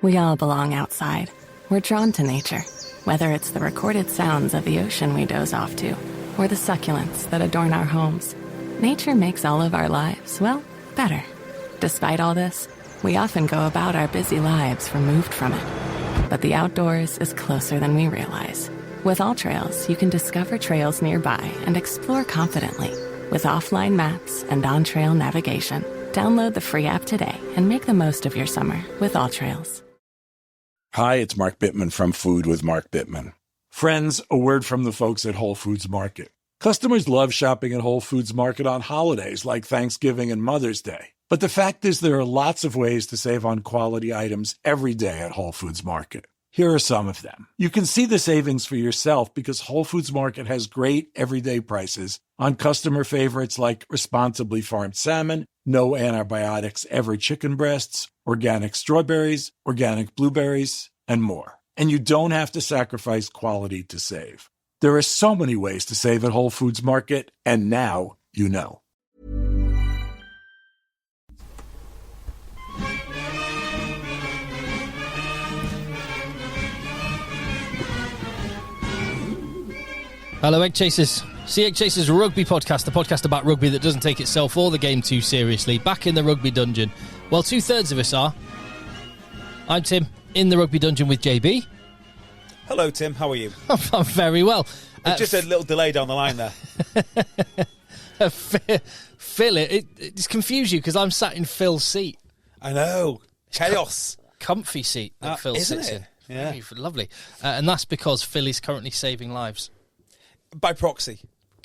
We all belong outside. We're drawn to nature, whether it's the recorded sounds of the ocean we doze off to, or the succulents that adorn our homes. Nature makes all of our lives, well, better. Despite all this, we often go about our busy lives removed from it. But the outdoors is closer than we realize. With AllTrails, you can discover trails nearby and explore confidently. With offline maps and on-trail navigation, download the free app today and make the most of your summer with AllTrails. Hi, it's Mark Bittman from Food with Mark Bittman. Friends, a word from the folks at Whole Foods Market. Customers love shopping at Whole Foods Market on holidays like Thanksgiving and Mother's Day. But the fact is there are lots of ways to save on quality items every day at Whole Foods Market. Here are some of them. You can see the savings for yourself because Whole Foods Market has great everyday prices on customer favorites like responsibly farmed salmon, no antibiotics ever chicken breasts, organic strawberries, organic blueberries, and more. And you don't have to sacrifice quality to save. There are so many ways to save at Whole Foods Market, and now you know. Hello, EggChasers. See EggChasers Rugby Podcast, the podcast about rugby that doesn't take itself or the game too seriously. Back in the rugby dungeon. Well, 2/3 of us are. I'm Tim, in the rugby dungeon with JB. Hello, Tim. How are you? I'm very well. Just a little delay down the line there. Phil, it's confused you because I'm sat in Phil's seat. I know. Chaos. Comfy seat that Phil sits in. Yeah. Very lovely. And that's because Phil is currently saving lives. By proxy.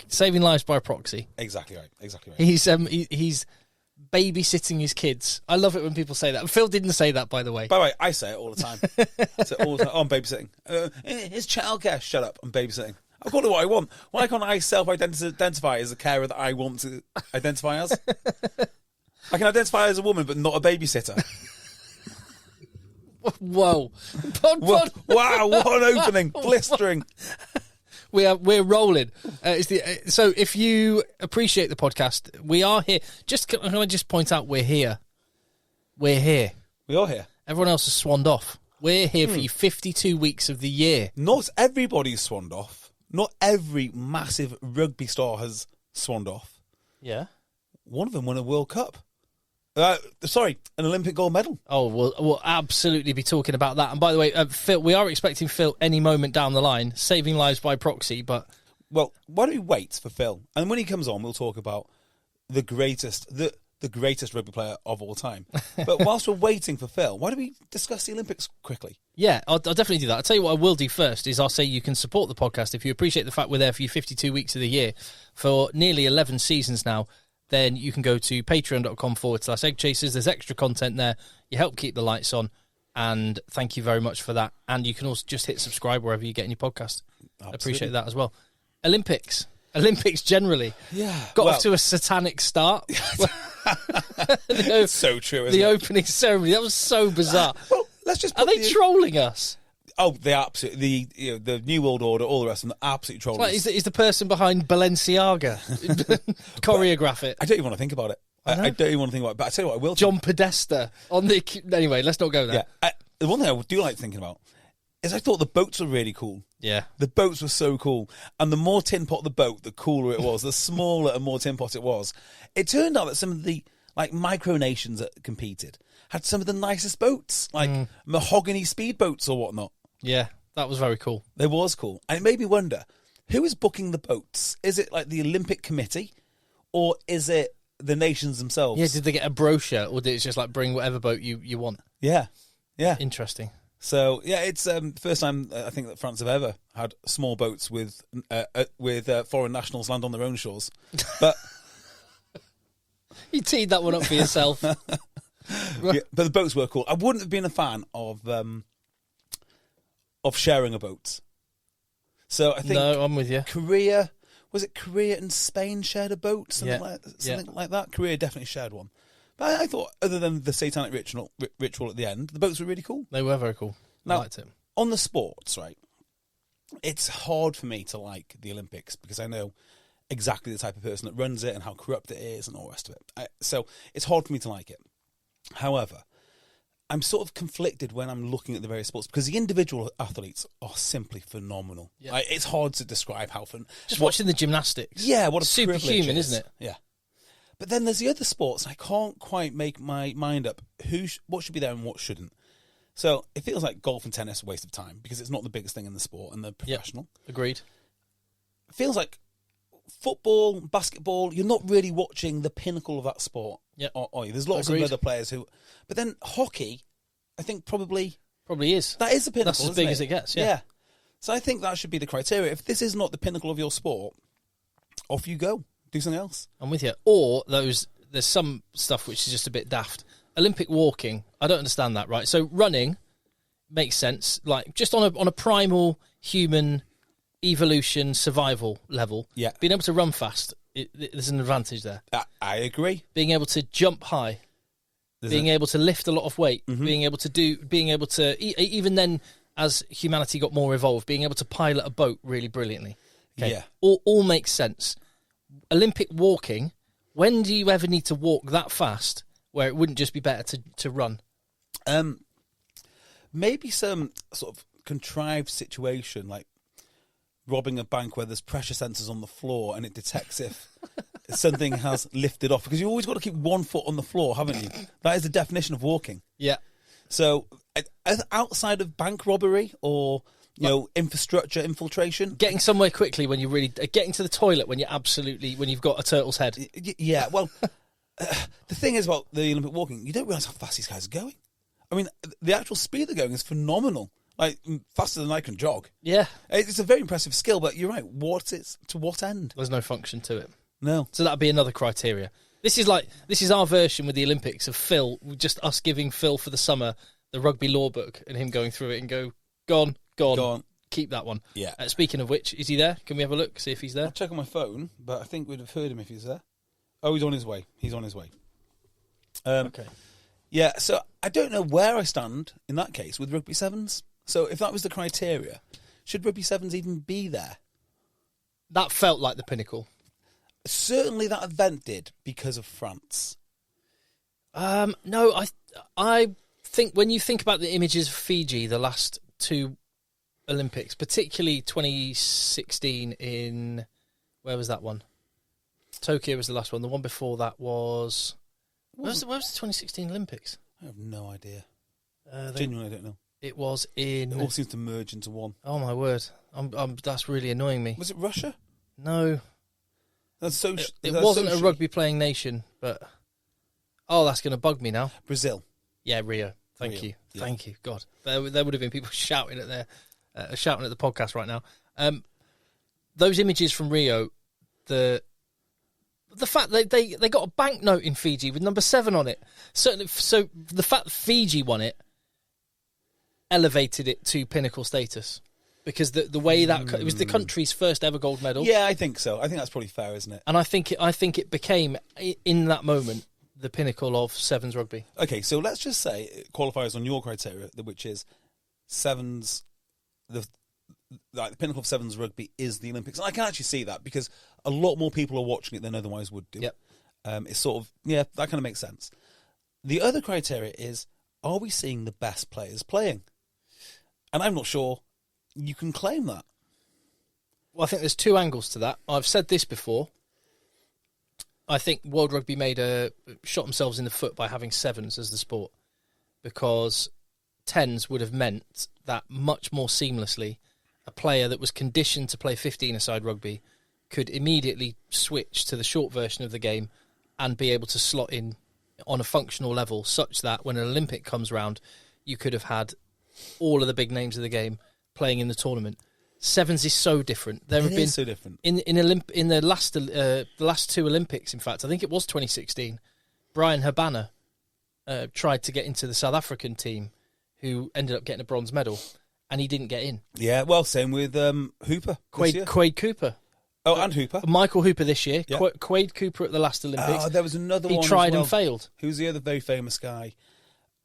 Saving lives by proxy. Exactly right. Exactly right. He's babysitting his kids. I love it when people say that. Phil didn't say that, by the way. By the way, I say it all the time. I'm babysitting. It's childcare. Shut up. I'm babysitting. I call it what I want. Why can't I self-identify as a carer that I want to identify as? I can identify as a woman, but not a babysitter. Whoa. Wow, what an opening. Blistering. We're rolling. So if you appreciate the podcast, we are here. Can I just point out we're here? We're here. We are here. Everyone else has swanned off. We're here for you 52 weeks of the year. Not everybody's swanned off. Not every massive rugby star has swanned off. Yeah. One of them won a World Cup. An Olympic gold medal. Oh, we'll absolutely be talking about that. And by the way, Phil, we are expecting Phil any moment down the line, saving lives by proxy. But well, why don't we wait for Phil? And when he comes on, we'll talk about the greatest rugby player of all time. But whilst we're waiting for Phil, why don't we discuss the Olympics quickly? Yeah, I'll definitely do that. I'll tell you what I will do first is I'll say you can support the podcast if you appreciate the fact we're there for you 52 weeks of the year for nearly 11 seasons now. Then you can go to patreon.com/EggChasers. There's extra content there. You help keep the lights on, and thank you very much for that. And you can also just hit subscribe wherever you get your podcast. I appreciate that as well. Olympics generally. Yeah. Got off to a satanic start. It's so true, isn't the it? opening ceremony, that was so bizarre. Well, let's just Are they trolling us? Oh, they absolutely, the New World Order, all the rest of them, absolutely trolling us. Is the person behind Balenciaga choreograph it? I don't even want to think about it. I don't even want to think about it, but I tell you what, I will. John Podesta on the... Anyway, let's not go there. Yeah. The one thing I do like thinking about is I thought the boats were really cool. Yeah. The boats were so cool. And the more tin pot the boat, the cooler it was. The smaller and more tin pot it was. It turned out that some of the micronations that competed had some of the nicest boats, like mahogany speedboats or whatnot. Yeah, that was very cool. It was cool. And it made me wonder, who is booking the boats? Is it like the Olympic Committee or is it the nations themselves? Yeah, did they get a brochure or did it just bring whatever boat you want? Yeah. Interesting. So, yeah, it's the first time I think that France have ever had small boats with foreign nationals land on their own shores. But you teed that one up for yourself. Yeah, but the boats were cool. I wouldn't have been a fan of sharing a boat. So I think no, I'm with you. Korea and Spain shared a boat? Something like that. Korea definitely shared one. But I thought, other than the satanic ritual at the end, the boats were really cool. They were very cool. I liked it. On the sports, right, it's hard for me to like the Olympics because I know exactly the type of person that runs it and how corrupt it is and all the rest of it. So it's hard for me to like it. However, I'm sort of conflicted when I'm looking at the various sports because the individual athletes are simply phenomenal. Yeah. It's hard to describe how Just watching the gymnastics. Yeah, what a superhuman, isn't it? Yeah. But then there's the other sports. I can't quite make my mind up what should be there and what shouldn't. So it feels like golf and tennis are a waste of time because it's not the biggest thing in the sport and they're professional. Yep. Agreed. It feels like football, basketball, you're not really watching the pinnacle of that sport. Yep. Are you? There's lots Agreed. of other players who... But then hockey, I think probably is. that is the pinnacle. That's as big as it gets, yeah. So I think that should be the criteria. If this is not the pinnacle of your sport, off you go. Do something else. I'm with you. Or there's some stuff which is just a bit daft. Olympic walking, I don't understand that, right? So running makes sense, like just on a primal human evolution survival level. Yeah. Being able to run fast, there's an advantage there. I agree. Being able to jump high, being able to lift a lot of weight, being able to even then, as humanity got more evolved, being able to pilot a boat really brilliantly. Okay? Yeah. All makes sense. Olympic walking, when do you ever need to walk that fast where it wouldn't just be better to run? Maybe some sort of contrived situation like robbing a bank where there's pressure sensors on the floor and it detects if something has lifted off. Because you've always got to keep 1 foot on the floor, haven't you? That is the definition of walking. Yeah. So outside of bank robbery or... infrastructure infiltration. Getting somewhere quickly when you really... getting to the toilet when you've got a turtle's head. Yeah, well, the thing is about the Olympic walking, you don't realise how fast these guys are going. I mean, the actual speed they're going is phenomenal. Like, faster than I can jog. Yeah. It's a very impressive skill, but you're right. To what end? There's no function to it. No. So that'd be another criteria. This is our version with the Olympics of Phil, just us giving Phil for the summer the rugby law book and him going through it and go, Gone. Keep that one. Yeah. Speaking of which, is he there? Can we have a look, see if he's there? I'll check on my phone, but I think we'd have heard him if he's there. Oh, he's on his way. Okay. Yeah, so I don't know where I stand in that case with Rugby Sevens. So if that was the criteria, should Rugby Sevens even be there? That felt like the pinnacle. Certainly that event did because of France. No, I think when you think about the images of Fiji, the last two Olympics, particularly 2016 in... Where was that one? Tokyo was the last one. The one before that was... Where was the 2016 Olympics? I have no idea. Genuinely, I don't know. It was in... It all seems to merge into one. Oh, my word. That's really annoying me. Was it Russia? No. That's so... It wasn't a rugby-playing nation, but... Oh, that's going to bug me now. Brazil. Yeah, Rio. Thank you. Yeah. Thank you. God. There would have been people shouting at the podcast right now. Those images from Rio, the fact that they got a banknote in Fiji with number 7 on it. Certainly, so the fact that Fiji won it elevated it to pinnacle status because the way that it was the country's first ever gold medal. Yeah, I think so. I think that's probably fair, isn't it? And I think it became in that moment the pinnacle of Sevens rugby. Okay, so let's just say it qualifies on your criteria, which is Sevens. The pinnacle of Sevens rugby is the Olympics. And I can actually see that because a lot more people are watching it than otherwise would do. Yep. It's sort of, that kind of makes sense. The other criteria is, are we seeing the best players playing? And I'm not sure you can claim that. Well, I think there's two angles to that. I've said this before. I think World Rugby shot themselves in the foot by having sevens as the sport because 10s would have meant that much more seamlessly a player that was conditioned to play 15-a-side rugby could immediately switch to the short version of the game and be able to slot in on a functional level such that when an Olympic comes round, you could have had all of the big names of the game playing in the tournament. Sevens is so different. There have been so different in the last two Olympics. In fact, I think it was 2016. Brian Habana tried to get into the South African team, who ended up getting a bronze medal, and he didn't get in. Yeah, well, same with Hooper. Quade Cooper. Oh, and Hooper. Michael Hooper this year. Yep. Quade Cooper at the last Olympics. Oh, there was another one. He tried as well. and failed. Who's the other very famous guy?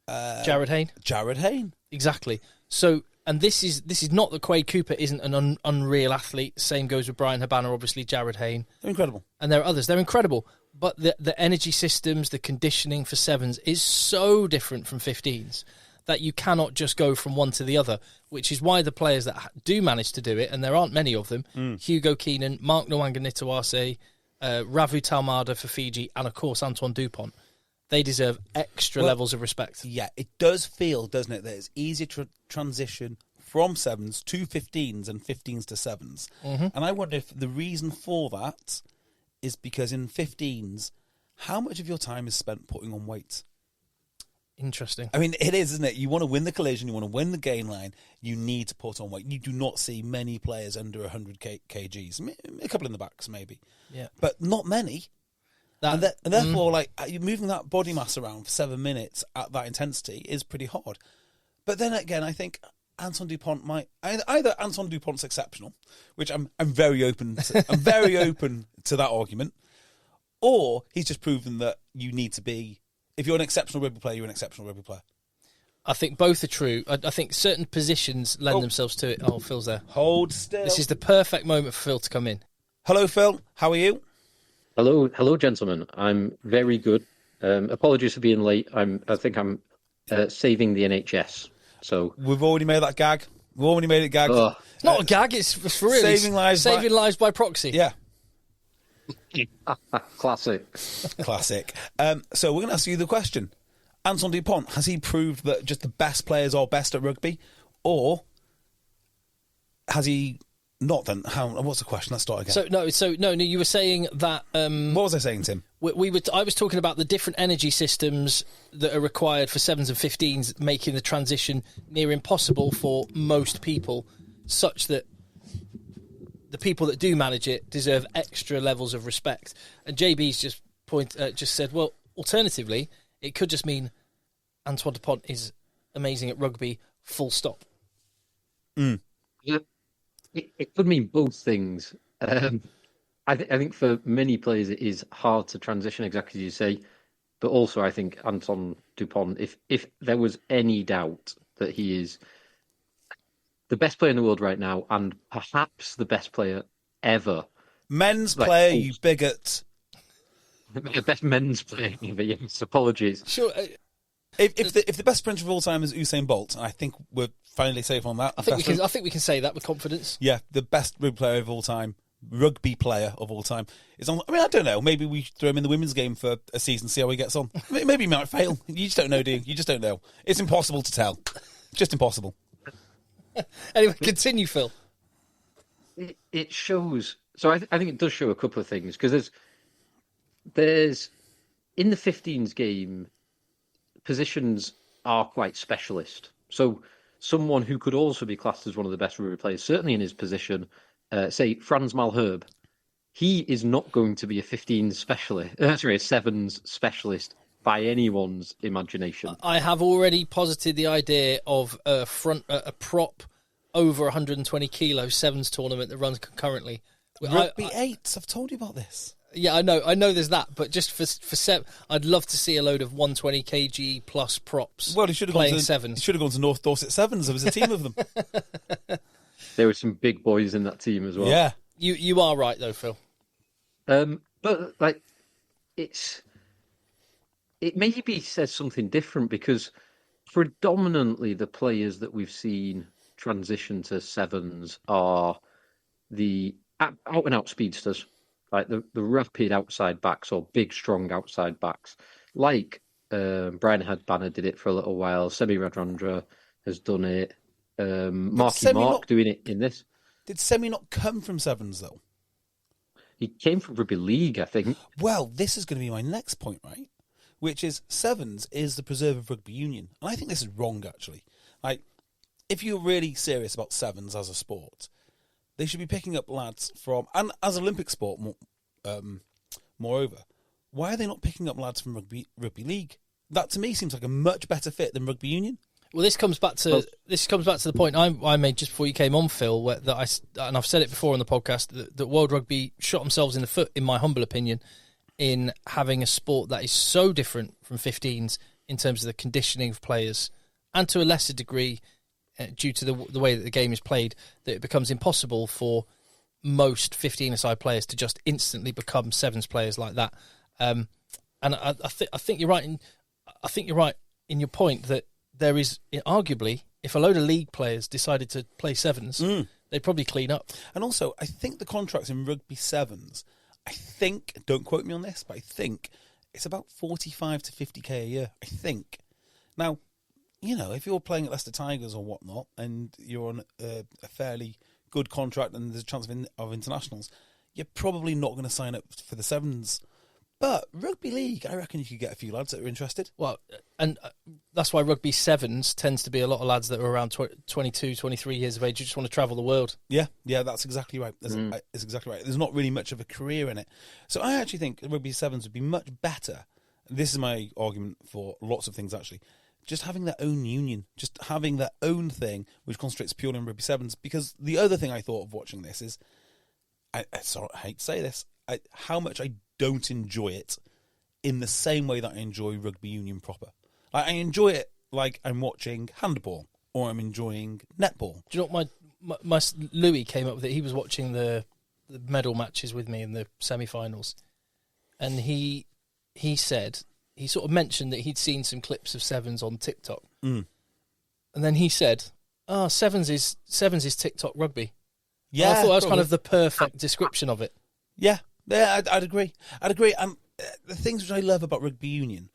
Jared Hayne. Jared Hayne. Exactly. So, and this is not that Quade Cooper isn't an unreal athlete. Same goes with Brian Habana, obviously, Jared Hayne. They're incredible. And there are others. They're incredible. But the energy systems, the conditioning for sevens is so different from 15s that you cannot just go from one to the other, which is why the players that do manage to do it, and there aren't many of them, Hugo Keenan, Mark Nwanga-Nitawase, Ravu Talmada for Fiji, and of course Antoine Dupont, they deserve extra levels of respect. Yeah, it does feel, doesn't it, that it's easier to transition from sevens to 15s and 15s to sevens. And I wonder if the reason for that is because in 15s, how much of your time is spent putting on weight? Interesting. I mean, it is, isn't it? You want to win the collision, you want to win the gain line, you need to put on weight. You do not see many players under 100 kgs. A couple in the backs, maybe. Yeah. But not many. And therefore, like, you're moving that body mass around for 7 minutes at that intensity is pretty hard. But then again, I think Antoine Dupont might... Either Antoine Dupont's exceptional, which I'm very open to, I'm very open to that argument, or he's just proven that you need to be... If you're an exceptional rugby player, you're an exceptional rugby player. I think both are true. I think certain positions lend themselves to it. Oh, Phil's there. Hold still. This is the perfect moment for Phil to come in. Hello, Phil. How are you? Hello, gentlemen. I'm very good. Apologies for being late. I think I'm saving the NHS. So we've already made that gag. We've already made it gag. It's not a gag. It's for real. Saving lives by proxy. Yeah. Classic. So we're going to ask you the question. Antoine Dupont, has he proved that just the best players are best at rugby? Or has he not then? What's the question? Let's start again. So no, you were saying that... what was I saying, Tim? I was talking about the different energy systems that are required for 7s and 15s, making the transition near impossible for most people, such that the people that do manage it deserve extra levels of respect. And JB's just said, well, alternatively, it could just mean Antoine Dupont is amazing at rugby, full stop. Yeah, it could mean both things. I think for many players it is hard to transition, exactly as you say. But also I think Antoine Dupont, if there was any doubt that he is the best player in the world right now, and perhaps the best player ever. Men's player, you bigot. The best men's player ever, yes, apologies. Sure. If the best sprinter of all time is Usain Bolt, I think we're finally safe on that. I think we can say that with confidence. Yeah, the best rugby player of all time, is on. I mean, I don't know. Maybe we throw him in the women's game for a season, see how he gets on. Maybe he might fail. You just don't know, do you? You just don't know. It's impossible to tell. Just impossible. Anyway, continue, Phil. It shows. So I think it does show a couple of things, because there's in the 15s game, positions are quite specialist. So someone who could also be classed as one of the best rugby players, certainly in his position, say Franz Malherbe, he is not going to be a 15s specialist, a 7s specialist by anyone's imagination. I have already posited the idea of a prop over 120 kilo 7s tournament that runs concurrently. Rugby 8s, I've told you about this. Yeah, I know there's that, but just for 7, I'd love to see a load of 120 kg plus props. Well, he should have playing gone to 7s. He should have gone to North Dorset 7s. There was a team of them. There were some big boys in that team as well. Yeah. You are right though, Phil. But like it maybe says something different, because predominantly the players that we've seen transition to 7s are the out-and-out speedsters, like the rapid outside backs or big, strong outside backs. Like Brian Hadbanner did it for a little while. Semi Radradra has done it. Marky Mark doing it in this. Did Semi not come from 7s, though? He came from Rugby League, I think. Well, this is going to be my next point, right? Which is 7s is the preserve of rugby union. And I think this is wrong, actually. Like, if you're really serious about 7s as a sport, they should be picking up lads from... And as an Olympic sport, moreover, why are they not picking up lads from rugby League? That, to me, seems like a much better fit than rugby union. Well, this comes back to the point I made just before you came on, Phil, and I've said it before on the podcast, that World Rugby shot themselves in the foot, in my humble opinion, in having a sport that is so different from 15s in terms of the conditioning of players, and to a lesser degree, due to the way that the game is played, that it becomes impossible for most 15-a-side players to just instantly become 7s players like that. And I think you're right. I think you're right in your point that there is arguably, if a load of league players decided to play sevens, they'd probably clean up. And also, I think the contracts in rugby sevens, don't quote me on this, but I think it's about 45 to 50k a year. I think. Now, if you're playing at Leicester Tigers or whatnot, and you're on a fairly good contract and there's a chance of internationals, you're probably not going to sign up for the sevens. But rugby league, I reckon you could get a few lads that are interested. Well, and that's why rugby sevens tends to be a lot of lads that are around 22, 23 years of age who just want to travel the world. Yeah, that's exactly right. That's exactly right. There's not really much of a career in it. So I actually think rugby sevens would be much better. This is my argument for lots of things, actually. Just having their own union, just having their own thing, which concentrates purely on rugby sevens. Because the other thing I thought of watching this is, I hate to say this, how much I don't enjoy it in the same way that I enjoy rugby union proper. I enjoy it like I'm watching handball or I'm enjoying netball. Do you know what my Louis came up with it? He was watching the medal matches with me in the semi-finals, and he said, he sort of mentioned that he'd seen some clips of sevens on TikTok, and then he said, sevens is TikTok rugby. Yeah, and I thought that was kind of the perfect description of it. Yeah, I'd agree. The things which I love about rugby union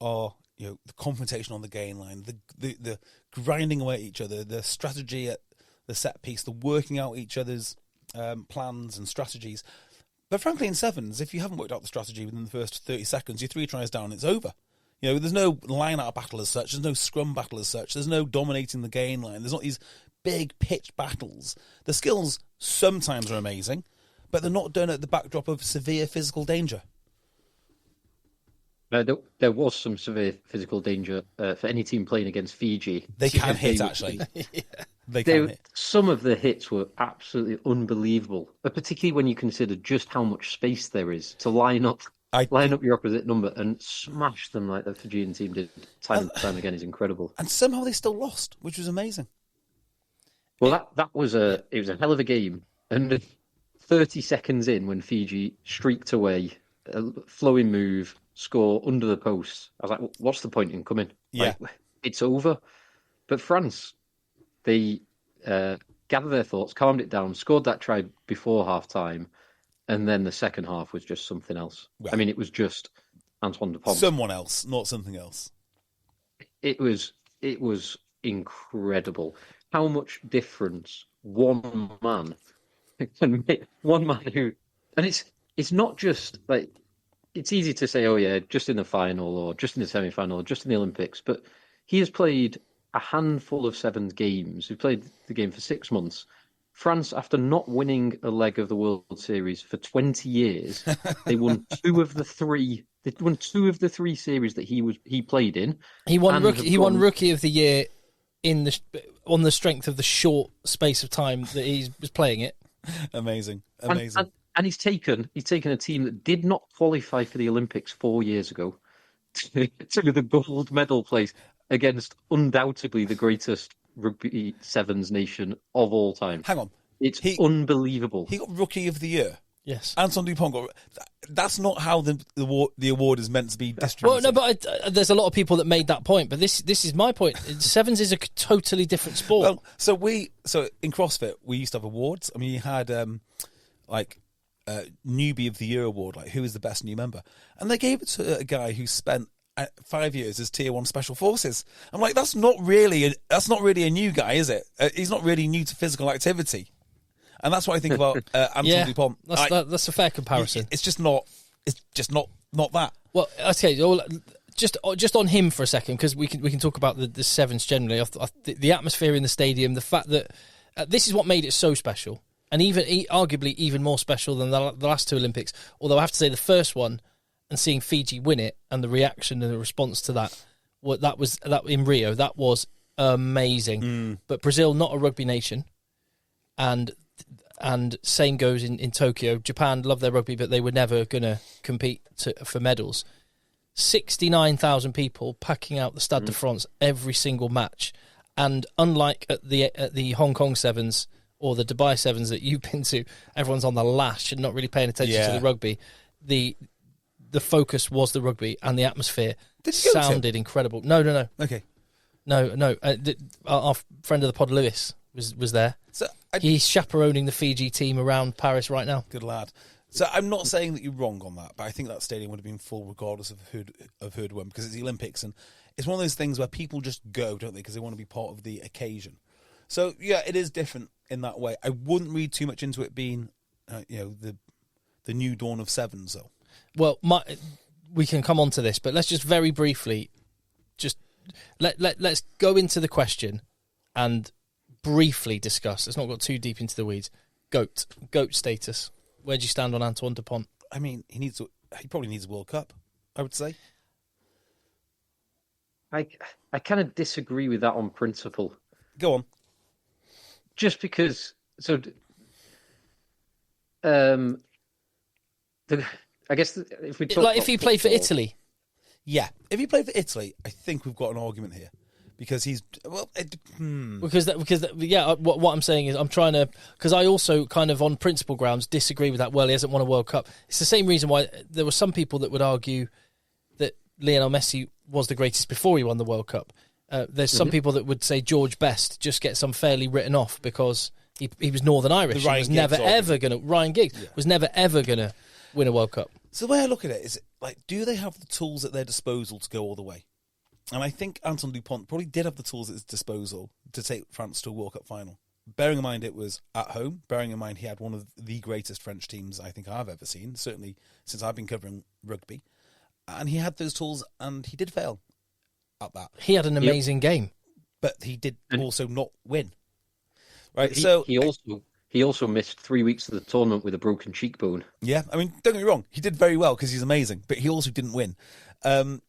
are, the confrontation on the gain line, the grinding away at each other, the strategy at the set piece, the working out each other's plans and strategies. But frankly, in sevens, if you haven't worked out the strategy within the first 30 seconds, you're 3 tries down, it's over. There's no line-out battle as such. There's no scrum battle as such. There's no dominating the gain line. There's not these big pitched battles. The skills sometimes are amazing, but they're not done at the backdrop of severe physical danger. There was some severe physical danger for any team playing against Fiji. They can hit, actually. They can hit. Some of the hits were absolutely unbelievable, but particularly when you consider just how much space there is to line up your opposite number and smash them like the Fijian team did time and time again is incredible. And somehow they still lost, which was amazing. Well, it was a hell of a game, and 30 seconds in, when Fiji streaked away, a flowing move, score under the post, I was like, what's the point in coming? Yeah. It's over. But France, they gathered their thoughts, calmed it down, scored that try before half-time, and then the second half was just something else. Well, it was just Antoine Dupont. Someone else, not something else. It was incredible how much difference one man can make. One man who, and it's not just like, it's easy to say, oh yeah, just in the final or just in the semi-final or just in the Olympics, but he has played a handful of sevens games. He played the game for 6 months. France, after not winning a leg of the World Series for 20 years, they won 2 of the 3. They won 2 of the 3 series that he played in. He won Rookie of the Year on the strength of the short space of time that he was playing it. Amazing. And he's taken a team that did not qualify for the Olympics 4 years ago to the gold medal place against undoubtedly the greatest rugby sevens nation of all time. Hang on. It's unbelievable. He got Rookie of the Year. Yes. Antoine Dupont got... That's not how the award is meant to be distributed. Well, no, but there's a lot of people that made that point, but this is my point. Sevens is a totally different sport. Well, so in CrossFit, we used to have awards. I mean, you had Newbie of the Year award, like who is the best new member, and they gave it to a guy who spent 5 years as Tier 1 Special Forces. I'm like, that's not really a new guy, is it? He's not really new to physical activity, and that's what I think about Antoine Dupont. That's a fair comparison. It's just not that. Well, okay, just on him for a second, because we can talk about the sevens generally. The atmosphere in the stadium, the fact that this is what made it so special. And arguably even more special than the last 2 Olympics. Although I have to say the first one, and seeing Fiji win it, and the reaction and the response to that in Rio, that was amazing. But Brazil, not a rugby nation, and same goes in Tokyo. Japan love their rugby, but they were never going to compete for medals. 69,000 people packing out the Stade de France every single match, and unlike at the Hong Kong Sevens or the Dubai Sevens that you've been to, everyone's on the lash and not really paying attention to the rugby. The the focus was the rugby and the atmosphere Did you go, sounded incredible. No. Okay. No. Our friend of the pod, Lewis, was there. So He's chaperoning the Fiji team around Paris right now. good lad. So I'm not saying that you're wrong on that, but I think that stadium would have been full regardless of who had won, because it's the Olympics and it's one of those things where people just go, don't they, because they want to be part of the occasion. So yeah, it is different in that way. I wouldn't read too much into it being, the new dawn of sevens though. Well, we can come on to this, but let's just very briefly, let's go into the question and briefly discuss. Let's not go too deep into the weeds. GOAT status. Where do you stand on Antoine Dupont? I mean, he probably needs a World Cup, I would say. I kind of disagree with that on principle. Go on. Just because, I guguess if we talk If he played for Italy. Yeah, if he played for Italy, I think we've got an argument here. Because he's what I'm saying is I'm trying to, because I also kind of on principle grounds disagree with that. Well, he hasn't won a World Cup. It's the same reason why there were some people that would argue that Lionel Messi was the greatest before he won the World Cup. There's some people that would say George Best just gets unfairly written off because he was Northern Irish. He was never ever going to. Ryan Giggs was never ever going to win a World Cup. So the way I look at it is like, do they have the tools at their disposal to go all the way? And I think Antoine Dupont probably did have the tools at his disposal to take France to a World Cup final. Bearing in mind it was at home, bearing in mind he had one of the greatest French teams I think I've ever seen, certainly since I've been covering rugby. And he had those tools, and he did fail at that. He had an amazing game. But he did also not win. Right, He also missed 3 weeks of the tournament with a broken cheekbone. Yeah, I mean, don't get me wrong, he did very well because he's amazing, but he also didn't win. And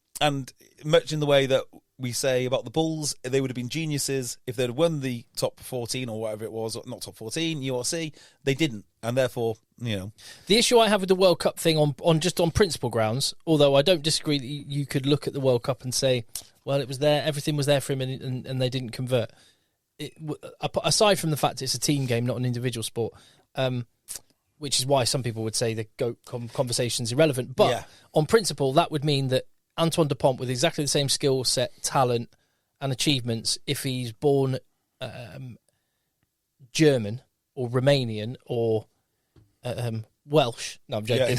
much in the way that we say about the Bulls, they would have been geniuses if they'd won the top 14 or whatever it was, not top 14, URC. They didn't, and therefore, The issue I have with the World Cup thing on principle grounds, although I don't disagree that you could look at the World Cup and say, well, it was there, everything was there for him, and they didn't convert. Aside from the fact it's a team game, not an individual sport, which is why some people would say the GOAT conversation's irrelevant. But on principle, that would mean that Antoine Dupont, with exactly the same skill set, talent, and achievements, if he's born German or Romanian or Welsh, no, I'm joking,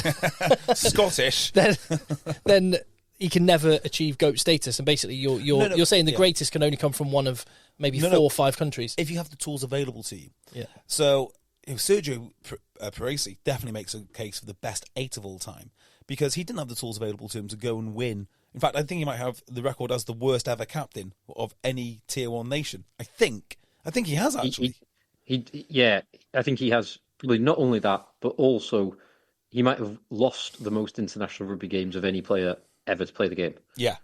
Scottish, then he can never achieve GOAT status. And basically, you're saying the greatest can only come from one of maybe 4 or 5 countries if you have the tools available to you. Yeah. So Sergio Parisi definitely makes a case for the best 8 of all time, because he didn't have the tools available to him to go and win. In fact, I think he might have the record as the worst ever captain of any Tier 1 nation. I think he has, actually. I think he has. Probably not only that, but also he might have lost the most international rugby games of any player ever to play the game. Yeah.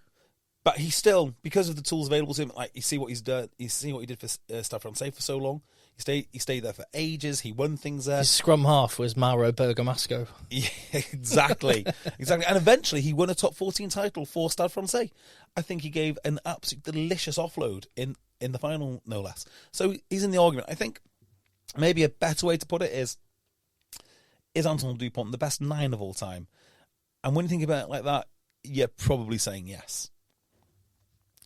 But he still, because of the tools available to him, like you see what he's done, you see what he did for Stade Francais for so long. He stayed there for ages. He won things there. His scrum half was Mauro Bergamasco. Yeah, exactly. And eventually he won a top 14 title for Stade Francais. I think he gave an absolute delicious offload in the final, no less. So he's in the argument. I think maybe a better way to put it is Antoine Dupont the best 9 of all time? And when you think about it like that, you're probably saying yes.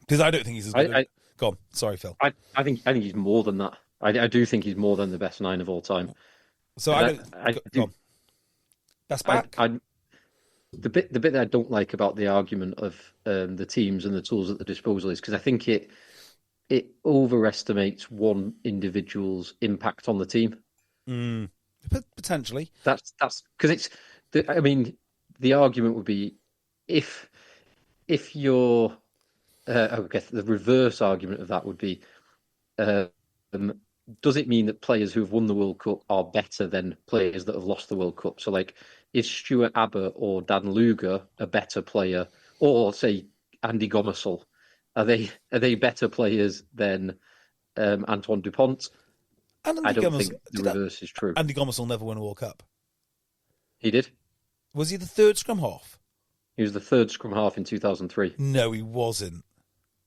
Because I don't think he's as good. Go on. Sorry, Phil. I think he's more than that. I do think he's more than the best 9 of all time. So go on. Best back. The bit that I don't like about the argument of the teams and the tools at the disposal is because I think it overestimates one individual's impact on the team. Potentially. That's because it's. I mean, the argument would be if you're. I guess the reverse argument of that would be. Does it mean that players who have won the World Cup are better than players that have lost the World Cup? So, like, is Stuart Abbott or Dan Luger a better player, or say Andy Gomersall? Are they better players than Antoine Dupont? I don't think the reverse is true. Andy Gomersall never won a World Cup. He did. Was he the 3rd scrum half? He was the 3rd scrum half in 2003. No, he wasn't.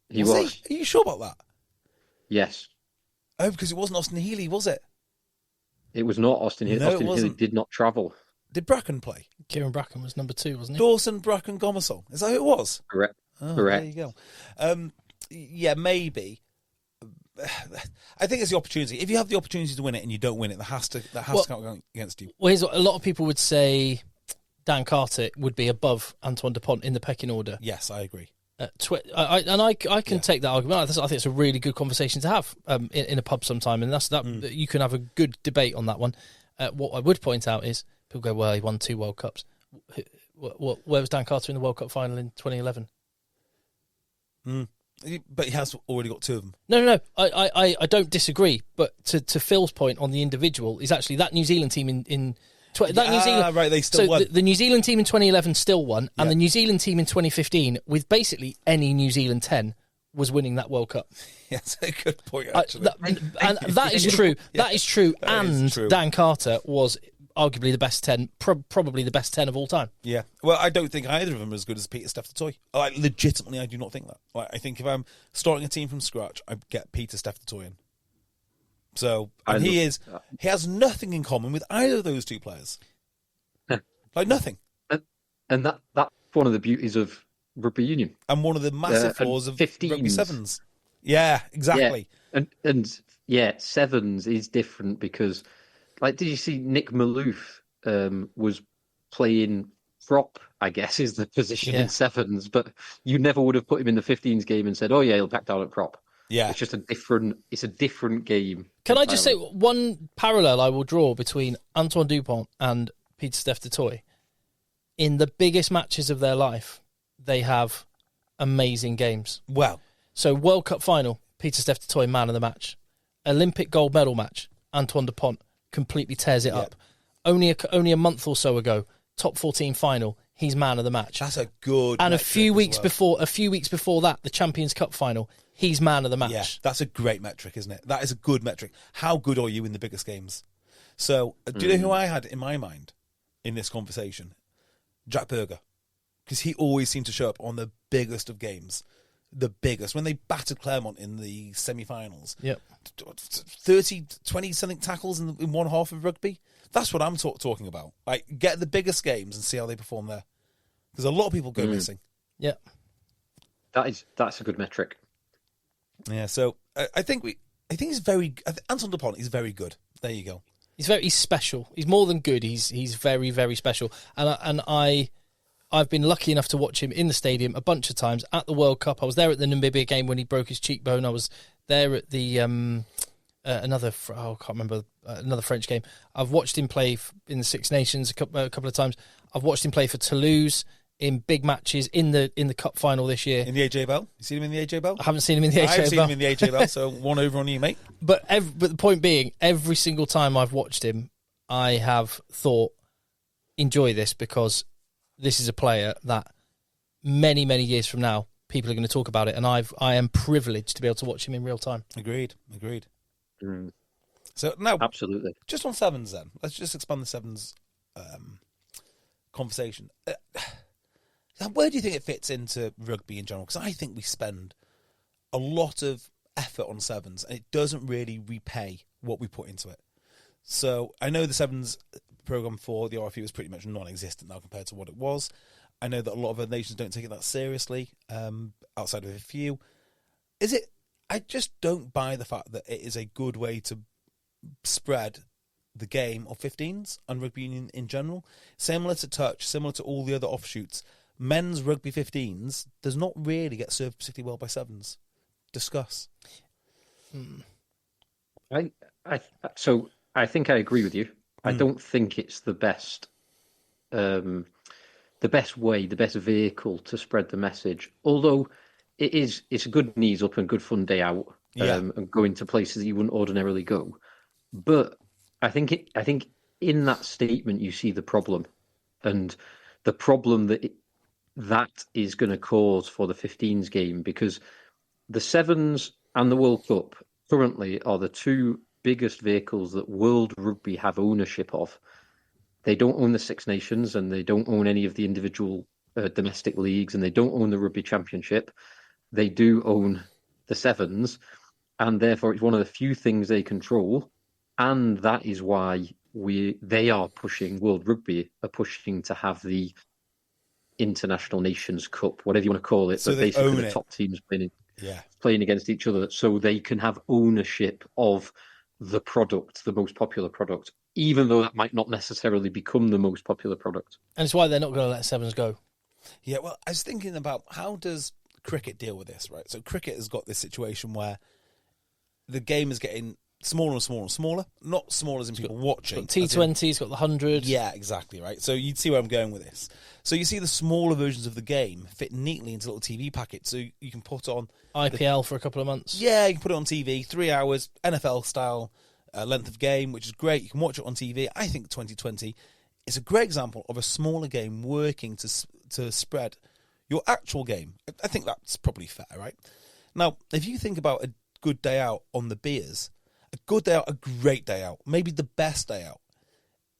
He was. Are you sure about that? Yes. Oh, because it wasn't Austin Healey, was it? It was not Austin Healey. No, Austin Healey did not travel. Did Bracken play? Kieran Bracken was number 2, wasn't he? Dawson, Bracken, Gomersall. Is that who it was? Correct. Oh, Correct. there you go. Yeah, maybe. I think it's the opportunity. If you have the opportunity to win it and you don't win it, that has to count against you. Well, here's what a lot of people would say: Dan Carter would be above Antoine Dupont in the pecking order. Yes, I agree. I can take that argument. I think it's a really good conversation to have in a pub sometime, and you can have a good debate on that one. What I would point out is people go, "Well, he won 2 World Cups." Where was Dan Carter in the World Cup final in 2011? But he has already got 2 of them. No. I don't disagree. But to Phil's point on the individual, is actually that New Zealand team in New Zealand, right, they still won. The New Zealand team in 2011 still won, and Yeah. the New Zealand team in 2015, with basically any New Zealand 10, was winning that World Cup. Yeah, that's a good point, actually. And that is true. That is true. That is And true. Dan Carter was arguably the best 10, probably the best 10 of all time. Yeah. Well, I don't think either of them are as good as Peter Steph-Toy. Like, legitimately, I do not think that. Like, I think if I'm starting a team from scratch, I get Peter Steph-Toy in. So, and he has nothing in common with either of those 2 players. Like, nothing. And that's one of the beauties of rugby union. And one of the massive flaws of 15s. rugby sevens. Yeah, exactly. Yeah. Sevens is different because, like, did you see Nick Maloof was playing prop, I guess, is the position in sevens, but you never would have put him in the 15s game and said, oh, yeah, he'll back down at prop. Yeah. It's just a different game. Can I just say one parallel I will draw between Antoine Dupont and Peter Steph-Toy? In the biggest matches of their life, they have amazing games. Wow. So World Cup final, Peter Steph-Toy, man of the match. Olympic gold medal match, Antoine Dupont completely tears it up. Only a month or so ago, top 14 final, he's man of the match. That's a good. And a few weeks before that, the Champions Cup final, he's man of the match. Yeah, that's a great metric, isn't it? That is a good metric. How good are you in the biggest games? So, do you know who I had in my mind in this conversation? Jack Berger. Because he always seemed to show up on the biggest of games. The biggest. When they battered Claremont in the semi-finals. Yep. 30, 20-something tackles in one half of rugby. That's what I'm talking about. Like, get the biggest games and see how they perform there. Because a lot of people go missing. Yeah. That's a good metric. Yeah, so I think he's very... Anton Dupont is very good. There you go. He's special. He's more than good. He's very, very special. And I've been lucky enough to watch him in the stadium a bunch of times at the World Cup. I was there at the Namibia game when he broke his cheekbone. I was there at the another French game. I've watched him play in the Six Nations a couple of times. I've watched him play for Toulouse in big matches in the cup final this year. In the AJ Bell? You seen him in the AJ Bell? I haven't seen him in the AJ Bell. I've seen him in the AJ Bell, so one over on you, mate. But the point being, every single time I've watched him, I have thought, enjoy this, because this is a player that many, many years from now, people are going to talk about it, and I am privileged to be able to watch him in real time. Agreed. So now, absolutely, just on sevens then. Let's just expand the sevens conversation. Where do you think it fits into rugby in general? Because I think we spend a lot of effort on sevens, and it doesn't really repay what we put into it. So I know the sevens program for the RFU is pretty much non-existent now compared to what it was. I know that a lot of other nations don't take it that seriously, outside of a few. I just don't buy the fact that it is a good way to spread the game of 15s and rugby union in general. Similar to touch, similar to all the other offshoots, men's rugby 15s does not really get served particularly well by sevens. Discuss. So I think I agree with you. I don't think it's the best way, the best vehicle to spread the message. Although it's a good knees up and good fun day out, and going to places that you wouldn't ordinarily go. But I think in that statement you see the problem, and the problem that is going to cause for the 15s game, because the sevens and the World Cup currently are the two biggest vehicles that World Rugby have ownership of. They don't own the Six Nations, and they don't own any of the individual domestic leagues, and they don't own the Rugby Championship. They do own the sevens, and therefore it's one of the few things they control, and that is why they are pushing, World Rugby are pushing to have the International Nations Cup, whatever you want to call it, So but they basically own the it. top teams Yeah. playing against each other, so they can have ownership of the product, the most popular product, even though that might not necessarily become the most popular product. And it's why they're not going to let Sevens go. Yeah, well, I was thinking about how does cricket deal with this, right? So cricket has got this situation where the game is getting smaller and smaller and smaller. Not small as in people watching. T20, it's got the 100. Yeah, exactly, right? So you'd see where I'm going with this. So you see the smaller versions of the game fit neatly into little TV packets, so you can put on IPL for a couple of months. Yeah, you can put it on TV, 3 hours, NFL style length of game, which is great. You can watch it on TV. I think 2020 is a great example of a smaller game working to spread your actual game. I think that's probably fair, right? Now, if you think about a good day out on the beers, a good day out, a great day out, maybe the best day out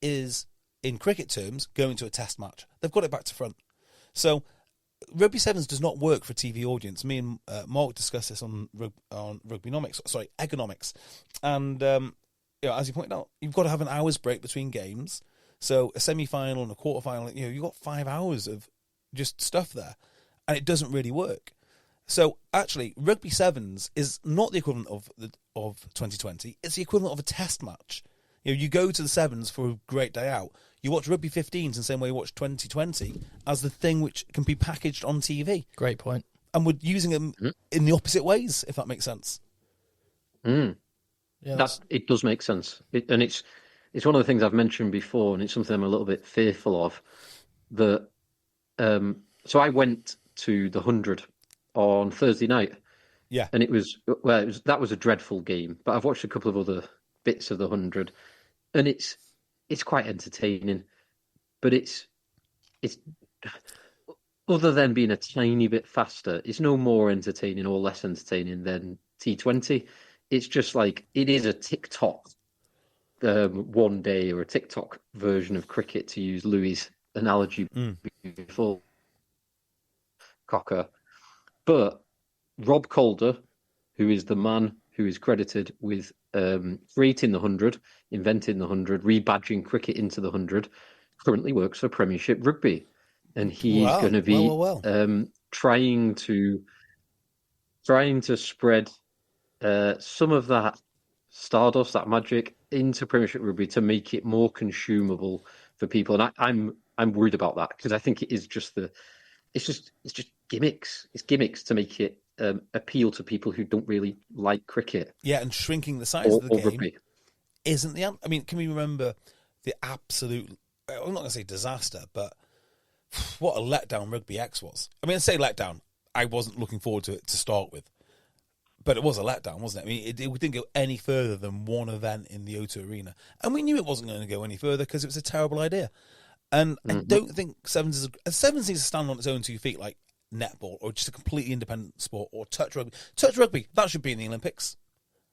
is, in cricket terms, going to a test match. They've got it back to front. So Rugby Sevens does not work for a TV audience. Me and Mark discussed this on Economics. And as you pointed out, you've got to have an hour's break between games. So a semi-final and a quarter-final, you've got 5 hours of just stuff there. And it doesn't really work. So actually, Rugby Sevens is not the equivalent of 2020. It's the equivalent of a test match. You go to the Sevens for a great day out. You watch Rugby 15s in the same way you watch 2020 as the thing which can be packaged on TV. Great point. And we're using them in the opposite ways, if that makes sense. Yeah, it does make sense. And it's one of the things I've mentioned before, and it's something I'm a little bit fearful of. So I went to the 100 on Thursday night. Yeah. And that was a dreadful game, but I've watched a couple of other bits of the 100, and it's quite entertaining, but it's other than being a tiny bit faster, it's no more entertaining or less entertaining than T20. It's just like, it is a TikTok one day, or a TikTok version of cricket, to use Louis' analogy before Cocker. But Rob Calder, who is the man who is credited with creating the 100, inventing the 100, rebadging cricket into the 100, currently works for Premiership Rugby. And he's going to be trying to spread some of that stardust, that magic, into Premiership Rugby to make it more consumable for people. And I'm worried about that, because I think it is just it's just gimmicks. It's gimmicks to make it appeal to people who don't really like cricket. Yeah, and shrinking the size of the game rugby isn't the answer. I mean, can we remember the absolute, I'm not going to say disaster, but what a letdown Rugby X was. I mean, I say letdown. I wasn't looking forward to it to start with. But it was a letdown, wasn't it? I mean, it didn't go any further than one event in the O2 Arena. And we knew it wasn't going to go any further because it was a terrible idea. And I don't think Sevens needs to stand on its own 2 feet, like netball, or just a completely independent sport, or touch rugby. Touch rugby, that should be in the Olympics.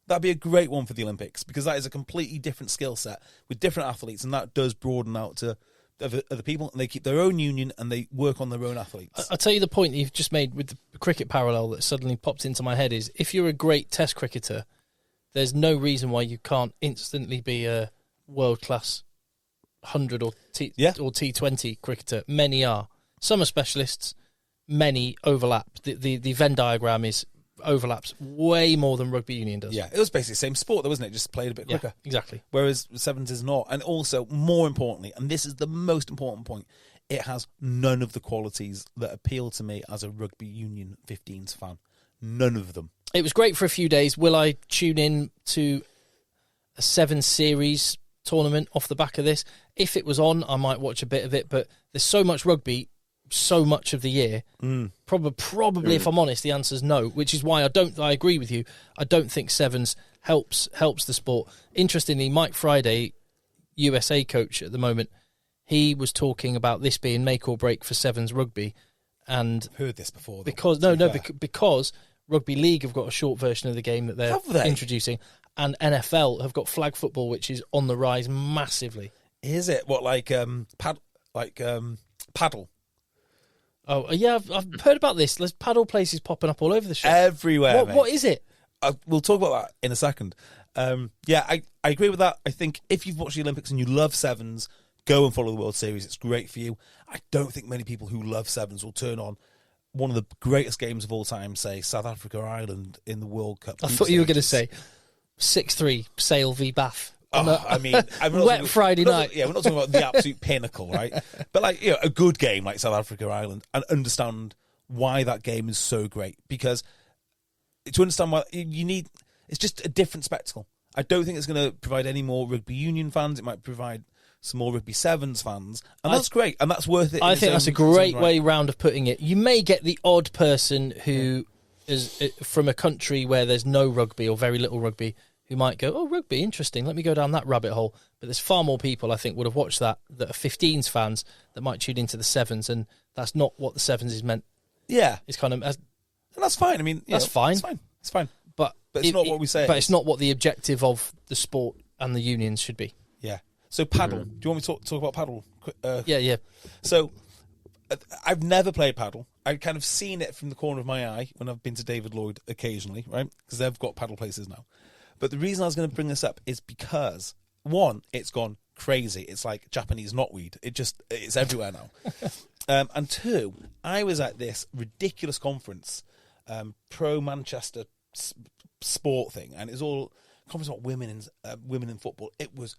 That'd be a great one for the Olympics, because that is a completely different skill set with different athletes, and that does broaden out to other people, and they keep their own union and they work on their own athletes. I'll tell you the point that you've just made with the cricket parallel that suddenly popped into my head is, if you're a great test cricketer, there's no reason why you can't instantly be a world-class 100 or T20 cricketer. Many are. Some are specialists, many overlap. The Venn diagram overlaps way more than rugby union does. Yeah, it was basically the same sport though, wasn't it? Just played a bit quicker. Yeah, exactly. Whereas Sevens is not. And also, more importantly, and this is the most important point, it has none of the qualities that appeal to me as a rugby union 15s fan. None of them. It was great for a few days. Will I tune in to a 7 series tournament off the back of this? If it was on, I might watch a bit of it, but there's so much rugby so much of the year. Probably, if I'm honest, the answer's no, which is why I agree with you. I don't think Sevens helps the sport. Interestingly, Mike Friday, USA coach at the moment, he was talking about this being make or break for Sevens rugby. And I've heard this before. Because Rugby League have got a short version of the game that they're introducing, and NFL have got flag football, which is on the rise massively. Is it what paddle? Oh yeah, I've heard about this. There's paddle places popping up all over the show. Everywhere. What is it? We'll talk about that in a second. Yeah, I agree with that. I think if you've watched the Olympics and you love sevens, go and follow the World Series. It's great for you. I don't think many people who love sevens will turn on one of the greatest games of all time, say South Africa, Ireland in the World Cup. I thought you were going to say 6-3 Sale v Bath. I mean, wet Friday night. Yeah, we're not talking about the absolute pinnacle, right? But like, a good game like South Africa, Ireland, and understand why that game is so great. Because to understand why you need, it's just a different spectacle. I don't think it's going to provide any more rugby union fans. It might provide some more rugby sevens fans, and that's great, and that's worth it. I think that's a great way round of putting it. You may get the odd person who is from a country where there's no rugby or very little rugby who might go, oh, rugby, interesting, let me go down that rabbit hole. But there's far more people, I think, would have watched that are 15s fans that might tune into the sevens, and that's not what the sevens is meant. Yeah. It's kind of... and that's fine. I mean, that's fine. It's fine. But it's not what we say. But it's not what the objective of the sport and the unions should be. Yeah. So paddle. Do you want me to talk about paddle? Yeah. So I've never played paddle. I've kind of seen it from the corner of my eye when I've been to David Lloyd occasionally, right? Because they've got paddle places now. But the reason I was going to bring this up is because, one, it's gone crazy. It's like Japanese knotweed. It's everywhere now. And two, I was at this ridiculous conference, pro Manchester sport thing, and it was all conference about women in football. It was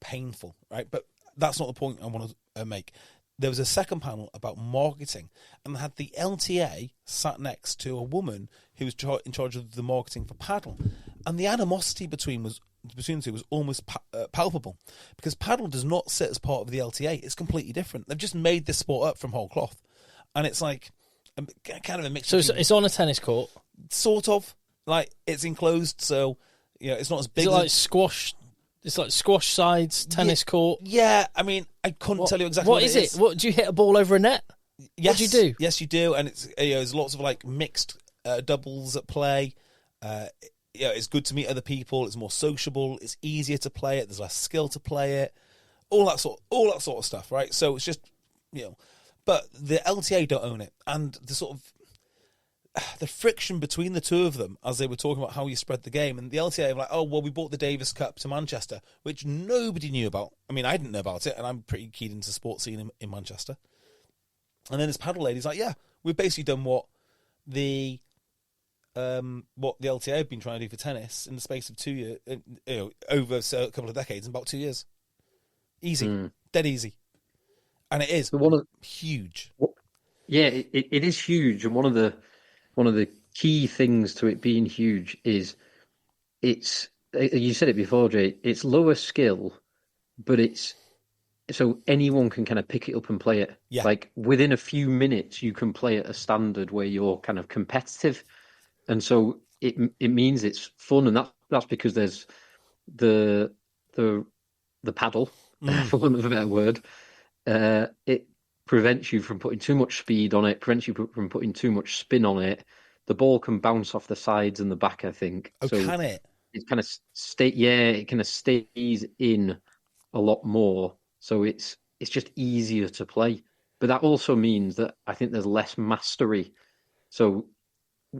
painful, right? But that's not the point I want to make. There was a second panel about marketing, and they had the LTA sat next to a woman who was in charge of the marketing for paddle, and the animosity between the two was almost palpable, because paddle does not sit as part of the LTA. It's completely different. They've just made this sport up from whole cloth, and it's like kind of a mix. So it's on a tennis court, sort of. Like, it's enclosed, so it's not as big. Is it like squash? It's like squash sides, tennis court. Yeah, I mean, I couldn't tell you exactly what it is. What do you hit a ball over a net? Yes, what do you do? Yes, you do, and it's there's lots of like mixed doubles at play. It's good to meet other people. It's more sociable. It's easier to play it. There's less skill to play it. All that sort of stuff, right? So it's just but the LTA don't own it, and the sort of the friction between the two of them as they were talking about how you spread the game, and the LTA were like, oh, well, we brought the Davis Cup to Manchester, which nobody knew about. I mean, I didn't know about it, and I'm pretty keyed into the sports scene in Manchester. And then this paddle lady's like, yeah, we've basically done what the LTA have been trying to do for tennis in the space of 2 years, over a couple of decades, in about 2 years. Easy, dead easy. And it is huge. Yeah, it is huge, and one of the key things to it being huge is it's, you said it before, Jay, it's lower skill, but it's so anyone can kind of pick it up and play it. Yeah. Like within a few minutes, you can play at a standard where you're kind of competitive, and so it means it's fun, and that's because there's the paddle, for want of a better word. It prevents you from putting too much speed on it, prevents you from putting too much spin on it. The ball can bounce off the sides and the back, I think. Oh, so can it? It kind of it kind of stays in a lot more. So it's just easier to play. But that also means that I think there's less mastery. So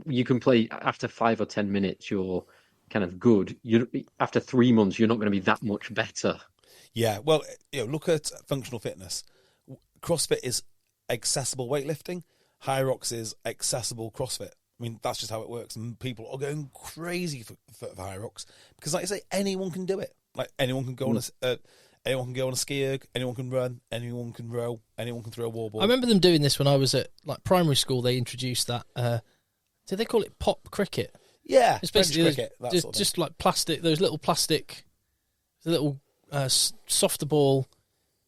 you can play after 5 or 10 minutes, you're kind of good. After 3 months, you're not going to be that much better. Yeah, well, look at functional fitness. CrossFit is accessible weightlifting. High Rocks is accessible CrossFit. I mean, that's just how it works, and people are going crazy for High Rocks because, like I say, anyone can do it. Like anyone can go on anyone can go on a ski erg, anyone can run, anyone can row, anyone can throw a wall ball. I remember them doing this when I was at like primary school. They introduced that. Did they call it pop cricket? Yeah, it's basically cricket. Just like plastic. Those little plastic, softer ball,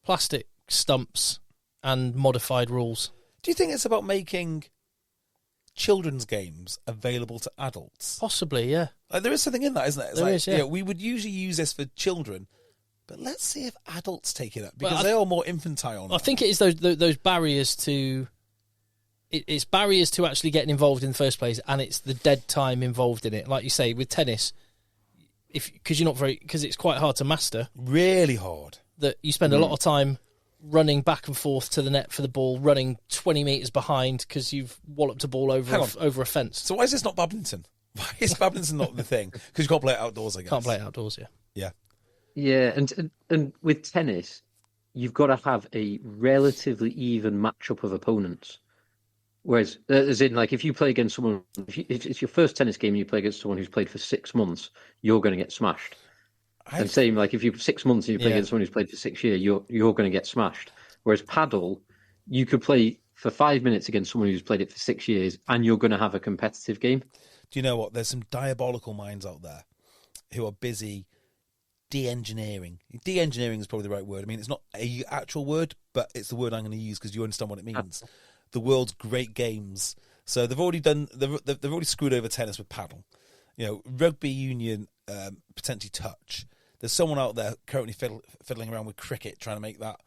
plastic stumps. And modified rules. Do you think it's about making children's games available to adults? Possibly, yeah. Like, there is something in that, isn't it? There is, yeah. We would usually use this for children, but let's see if adults take it up, because they are more infantile now. I think it is those barriers to... It's barriers to actually getting involved in the first place, and it's the dead time involved in it. Like you say, with tennis, because it's quite hard to master. Really hard. That you spend a lot of time running back and forth to the net for the ball, running 20 metres behind because you've walloped a ball over a fence. So why is this not badminton? Why is badminton not the thing? Because you can't play it outdoors, I guess. Can't play it outdoors, yeah. Yeah. Yeah, and with tennis, you've got to have a relatively even matchup of opponents. Whereas, as in, like, if you play against someone, if it's your first tennis game and you play against someone who's played for 6 months, you're going to get smashed. And same, like, if you've 6 months and you play against someone who's played for 6 years, you're going to get smashed. Whereas paddle, you could play for 5 minutes against someone who's played it for 6 years, and you're going to have a competitive game. Do you know what? There's some diabolical minds out there who are busy de-engineering. De-engineering is probably the right word. I mean, it's not a actual word, but it's the word I'm going to use because you understand what it means. The world's great games. So they've already screwed over tennis with paddle. You know, rugby union, potentially touch. There's someone out there currently fiddling around with cricket, trying to make that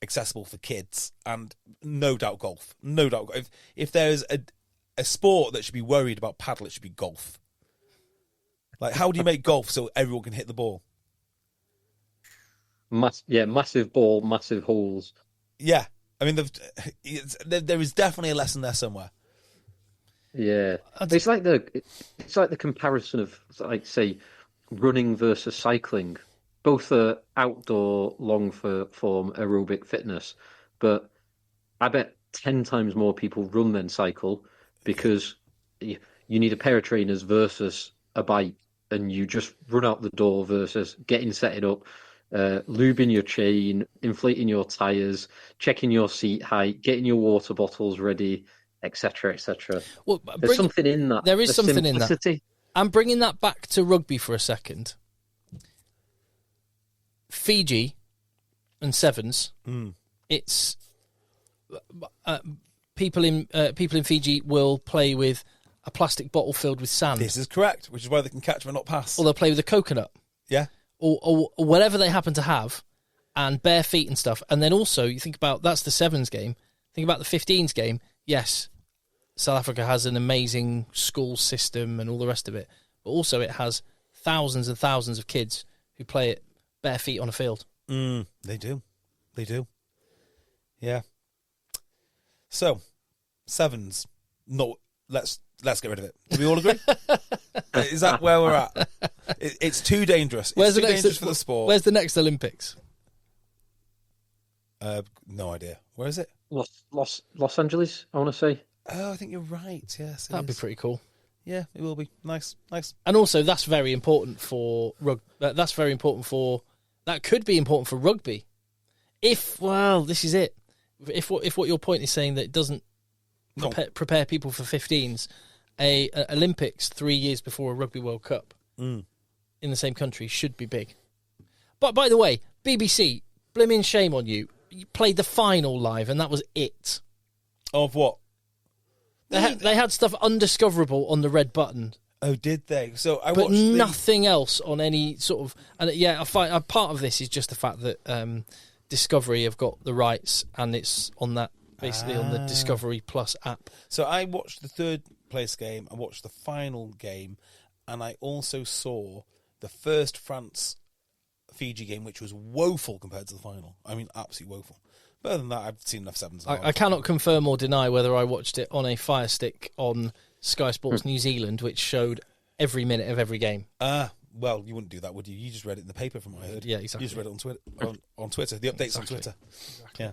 accessible for kids, and no doubt golf. No doubt. If there's a sport that should be worried about paddle, it should be golf. Like, how do you make golf so everyone can hit the ball? Massive ball, massive holes. Yeah, I mean, there is definitely a lesson there somewhere. Yeah, it's like the comparison of, like, say, running versus cycling. Both are outdoor, long form aerobic fitness, but I bet 10 times more people run than cycle because you need a pair of trainers versus a bike, and you just run out the door versus getting set it up, lubing your chain, inflating your tires, checking your seat height, getting your water bottles ready, etc., etc. Well, there's something in that. There is something simplicity. in that. I'm bringing that back to rugby for a second. Fiji and sevens. It's people in Fiji will play with a plastic bottle filled with sand. This is correct, which is why they can catch but not pass. Or they'll play with a coconut. Yeah. Or whatever they happen to have, and bare feet and stuff. And then also, you think about, that's the sevens game. Think about the 15s game. Yes, South Africa has an amazing school system and all the rest of it. But also it has thousands and thousands of kids who play it bare feet on a field. They do. They do. Yeah. So, sevens. No, let's get rid of it. Do we all agree? Is that where we're at? It's too dangerous. It's too dangerous for the sport. Where's the next Olympics? No idea. Where is it? Los Angeles, I want to say. Oh, I think you're right. Yes, That'd be pretty cool. Yeah, it will be. Nice. And also, that's very important for That's very important for. That could be important for rugby. This is it. If what your point is saying that it doesn't prepare people for 15s, a Olympics 3 years before a Rugby World Cup in the same country should be big. But by the way, BBC, blimmin' shame on you. You played the final live, and that was it. Of what? They had stuff undiscoverable on the red button. Oh, did they? So I but watched nothing else on any sort of. And yeah, I find part of this is just the fact that Discovery have got the rights, and it's on that basically on the Discovery Plus app. So I watched the third place game, I watched the final game, and I also saw the first France-Fiji game, which was woeful compared to the final. I mean, absolutely woeful. But other than that, I've seen enough sevens. I cannot confirm or deny whether I watched it on a Fire Stick on Sky Sports New Zealand, which showed every minute of every game. Well, you wouldn't do that, would you? You just read it in the paper, from what I heard. Yeah, exactly. You just read it on Twitter. On Twitter, the updates on Twitter. Exactly. Yeah.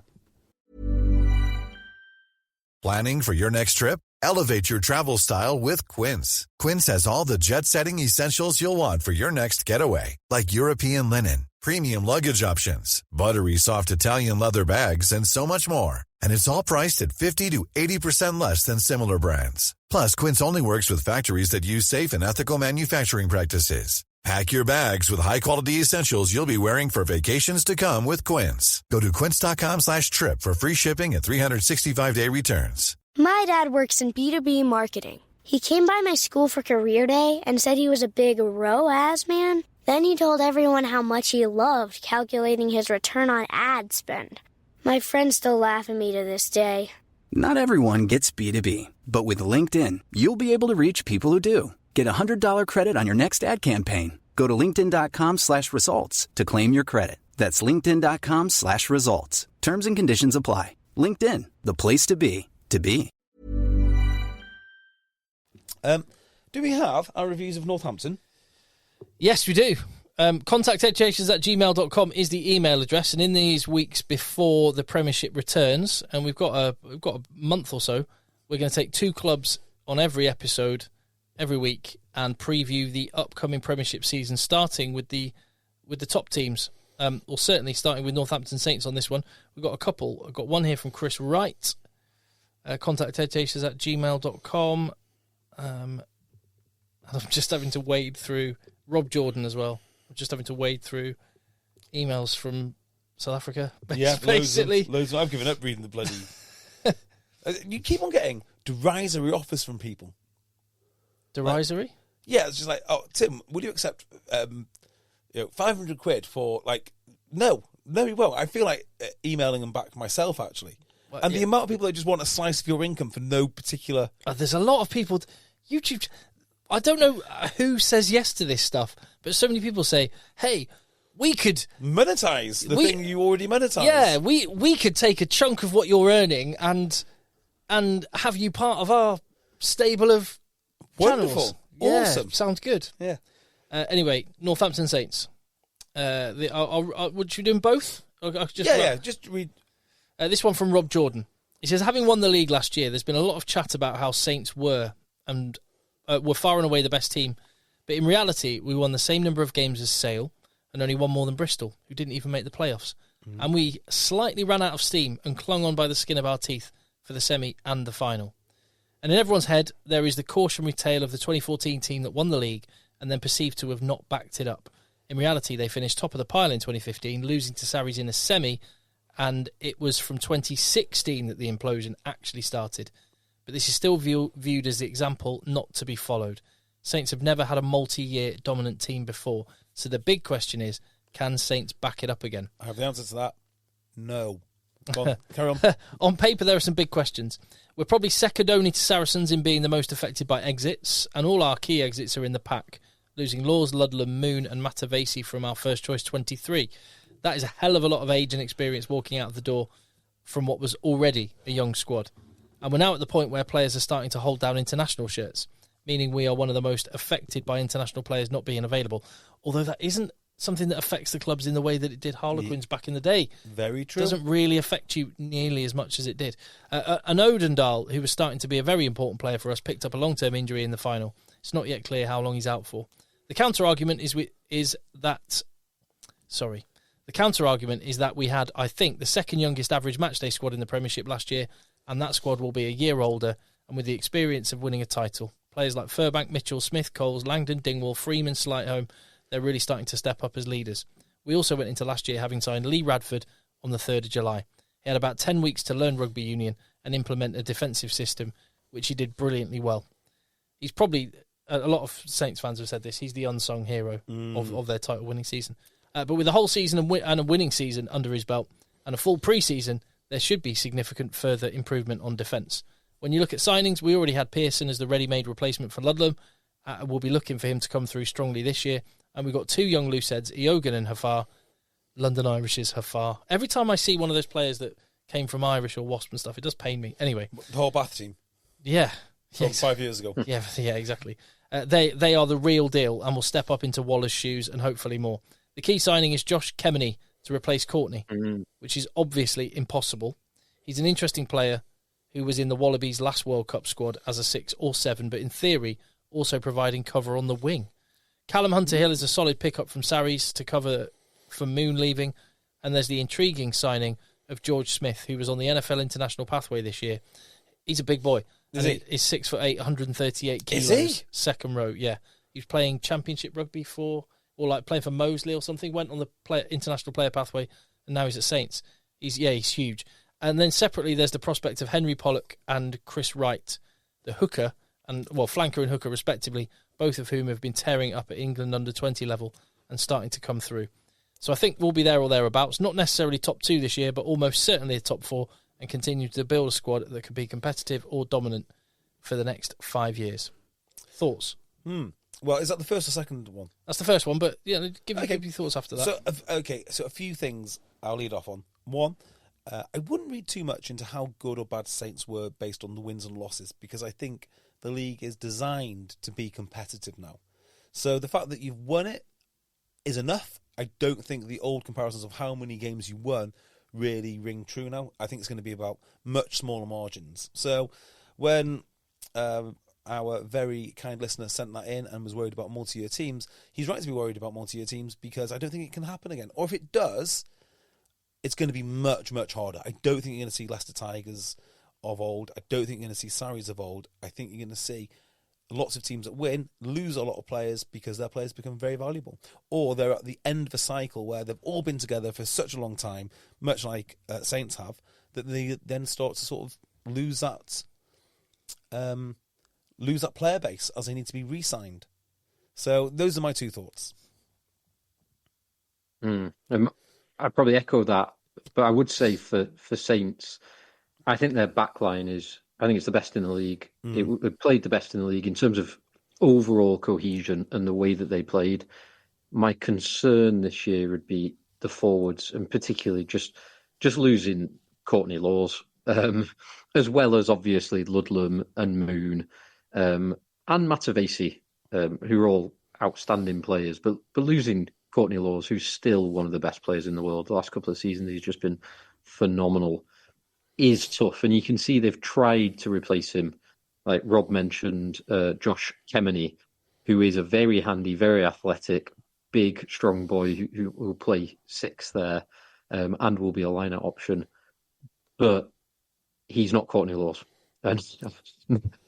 Planning for your next trip? Elevate your travel style with Quince. Quince has all the jet-setting essentials you'll want for your next getaway, like European linen, premium luggage options, buttery soft Italian leather bags, and so much more. And it's all priced at 50 to 80% less than similar brands. Plus, Quince only works with factories that use safe and ethical manufacturing practices. Pack your bags with high-quality essentials you'll be wearing for vacations to come with Quince. Go to quince.com/trip for free shipping and 365-day returns. My dad works in B2B marketing. He came by my school for career day and said he was a big ROAS man. Then he told everyone how much he loved calculating his return on ad spend. My friends still laugh at me to this day. Not everyone gets B2B, but with LinkedIn, you'll be able to reach people who do. Get a $100 credit on your next ad campaign. Go to linkedin.com/results to claim your credit. That's linkedin.com/results. Terms and conditions apply. LinkedIn, the place to be, to be. Do we have our reviews of Northampton? Yes, we do. Contact EggChasers@gmail.com is the email address, and in these weeks before the Premiership returns, and we've got a month or so, we're going to take 2 clubs on every episode every week and preview the upcoming Premiership season, starting with the top teams, or certainly starting with Northampton Saints on this one. We've got a couple. I've got one here from Chris Wright. Contact EggChasers@gmail.com. I'm just having to wade through Rob Jordan as well. I'm just having to wade through emails from South Africa. Basically. Loads. I've given up reading the bloody... You keep on getting derisory offers from people. Derisory? Yeah, it's just like, oh, Tim, will you accept 500 quid for, like... No, you won't. I feel like emailing them back myself, actually. Well, and the amount of people that just want a slice of your income for no particular... There's a lot of people... YouTube... I don't know who says yes to this stuff, but so many people say, hey, we could... monetize the thing you already monetize. Yeah, we could take a chunk of what you're earning and have you part of our stable of channels. Wonderful. Awesome. Yeah, sounds good. Yeah. Anyway, Northampton Saints. Would you do both? Just read... this one from Rob Jordan. He says, having won the league last year, there's been a lot of chat about how Saints were far and away the best team. But in reality, we won the same number of games as Sale and only one more than Bristol, who didn't even make the playoffs. And we slightly ran out of steam and clung on by the skin of our teeth for the semi and the final. And in everyone's head, there is the cautionary tale of the 2014 team that won the league and then perceived to have not backed it up. In reality, they finished top of the pile in 2015, losing to Saracens in a semi, and it was from 2016 that the implosion actually started. But this is still viewed as the example not to be followed. Saints have never had a multi-year dominant team before. So the big question is, can Saints back it up again? I have the answer to that. No. Go on, carry on. On paper, there are some big questions. We're probably second only to Saracens in being the most affected by exits, and all our key exits are in the pack, losing Laws, Ludlam, Moon and Matavesi from our first choice 23. That is a hell of a lot of age and experience walking out of the door from what was already a young squad. And we're now at the point where players are starting to hold down international shirts, meaning we are one of the most affected by international players not being available. Although that isn't something that affects the clubs in the way that it did Harlequins back in the day. Very true. It doesn't really affect you nearly as much as it did. An Odendal, who was starting to be a very important player for us, picked up a long-term injury in the final. It's not yet clear how long he's out for. The counter-argument is that we had, I think, the second youngest average matchday squad in the Premiership last year, and that squad will be a year older and with the experience of winning a title. Players like Furbank, Mitchell, Smith, Coles, Langdon, Dingwall, Freeman, Slightholme, they're really starting to step up as leaders. We also went into last year having signed Lee Radford on the 3rd of July. He had about 10 weeks to learn rugby union and implement a defensive system, which he did brilliantly well. He's probably, a lot of Saints fans have said this, he's the unsung hero of their title-winning season. But with a whole season and a winning season under his belt and a full pre-season, there should be significant further improvement on defence. When you look at signings, we already had Pearson as the ready-made replacement for Ludlam. We'll be looking for him to come through strongly this year. And we've got 2 young loose heads, Eogan and Hafar. London Irish's Hafar. Every time I see one of those players that came from Irish or Wasp and stuff, it does pain me. Anyway. The whole Bath team. Yeah. From 5 years ago. Yeah, exactly. They are the real deal and will step up into Waller's shoes and hopefully more. The key signing is Josh Kemeny to replace Courtney, which is obviously impossible. He's an interesting player who was in the Wallabies' last World Cup squad as a 6 or 7, but in theory also providing cover on the wing. Callum Hunter-Hill is a solid pickup from Sarries to cover for Moon leaving, and there's the intriguing signing of George Smith, who was on the NFL international pathway this year. He's a big boy. Is he? He's 6'8", 138 kilos. Is he? Second row, yeah. He was playing championship rugby playing for Moseley or something, went on the international player pathway, and now he's at Saints. He's huge. And then separately, there's the prospect of Henry Pollock and Chris Wright, the hooker, flanker and hooker respectively, both of whom have been tearing up at England under-20 level and starting to come through. So I think we'll be there or thereabouts. Not necessarily top 2 this year, but almost certainly a top 4, and continue to build a squad that can be competitive or dominant for the next 5 years. Thoughts? Well, is that the first or second one? That's the first one, but yeah, give me your thoughts after that. So a few things I'll lead off on. One, I wouldn't read too much into how good or bad Saints were based on the wins and losses, because I think the league is designed to be competitive now. So the fact that you've won it is enough. I don't think the old comparisons of how many games you won really ring true now. I think it's going to be about much smaller margins. So when our very kind listener sent that in and was worried about multi-year teams, he's right to be worried about multi-year teams because I don't think it can happen again. Or if it does, it's going to be much, much harder. I don't think you're going to see Leicester Tigers of old. I don't think you're going to see Sarries of old. I think you're going to see lots of teams that win lose a lot of players because their players become very valuable. Or they're at the end of a cycle where they've all been together for such a long time, much like Saints have, that they then start to sort of lose that player base as they need to be re-signed. So those are my two thoughts. I'd probably echo that, but I would say for Saints, I think their backline it's the best in the league. It played the best in the league in terms of overall cohesion and the way that they played. My concern this year would be the forwards, and particularly just losing Courtney Laws, as well as obviously Ludlam and Moon, and Matavesi, who are all outstanding players, but losing Courtney Laws, who's still one of the best players in the world. The last couple of seasons, he's just been phenomenal, is tough. And you can see they've tried to replace him. Like Rob mentioned, Josh Kemeny, who is a very handy, very athletic, big, strong boy who will play six there, and will be a line-out option. But he's not Courtney Laws. And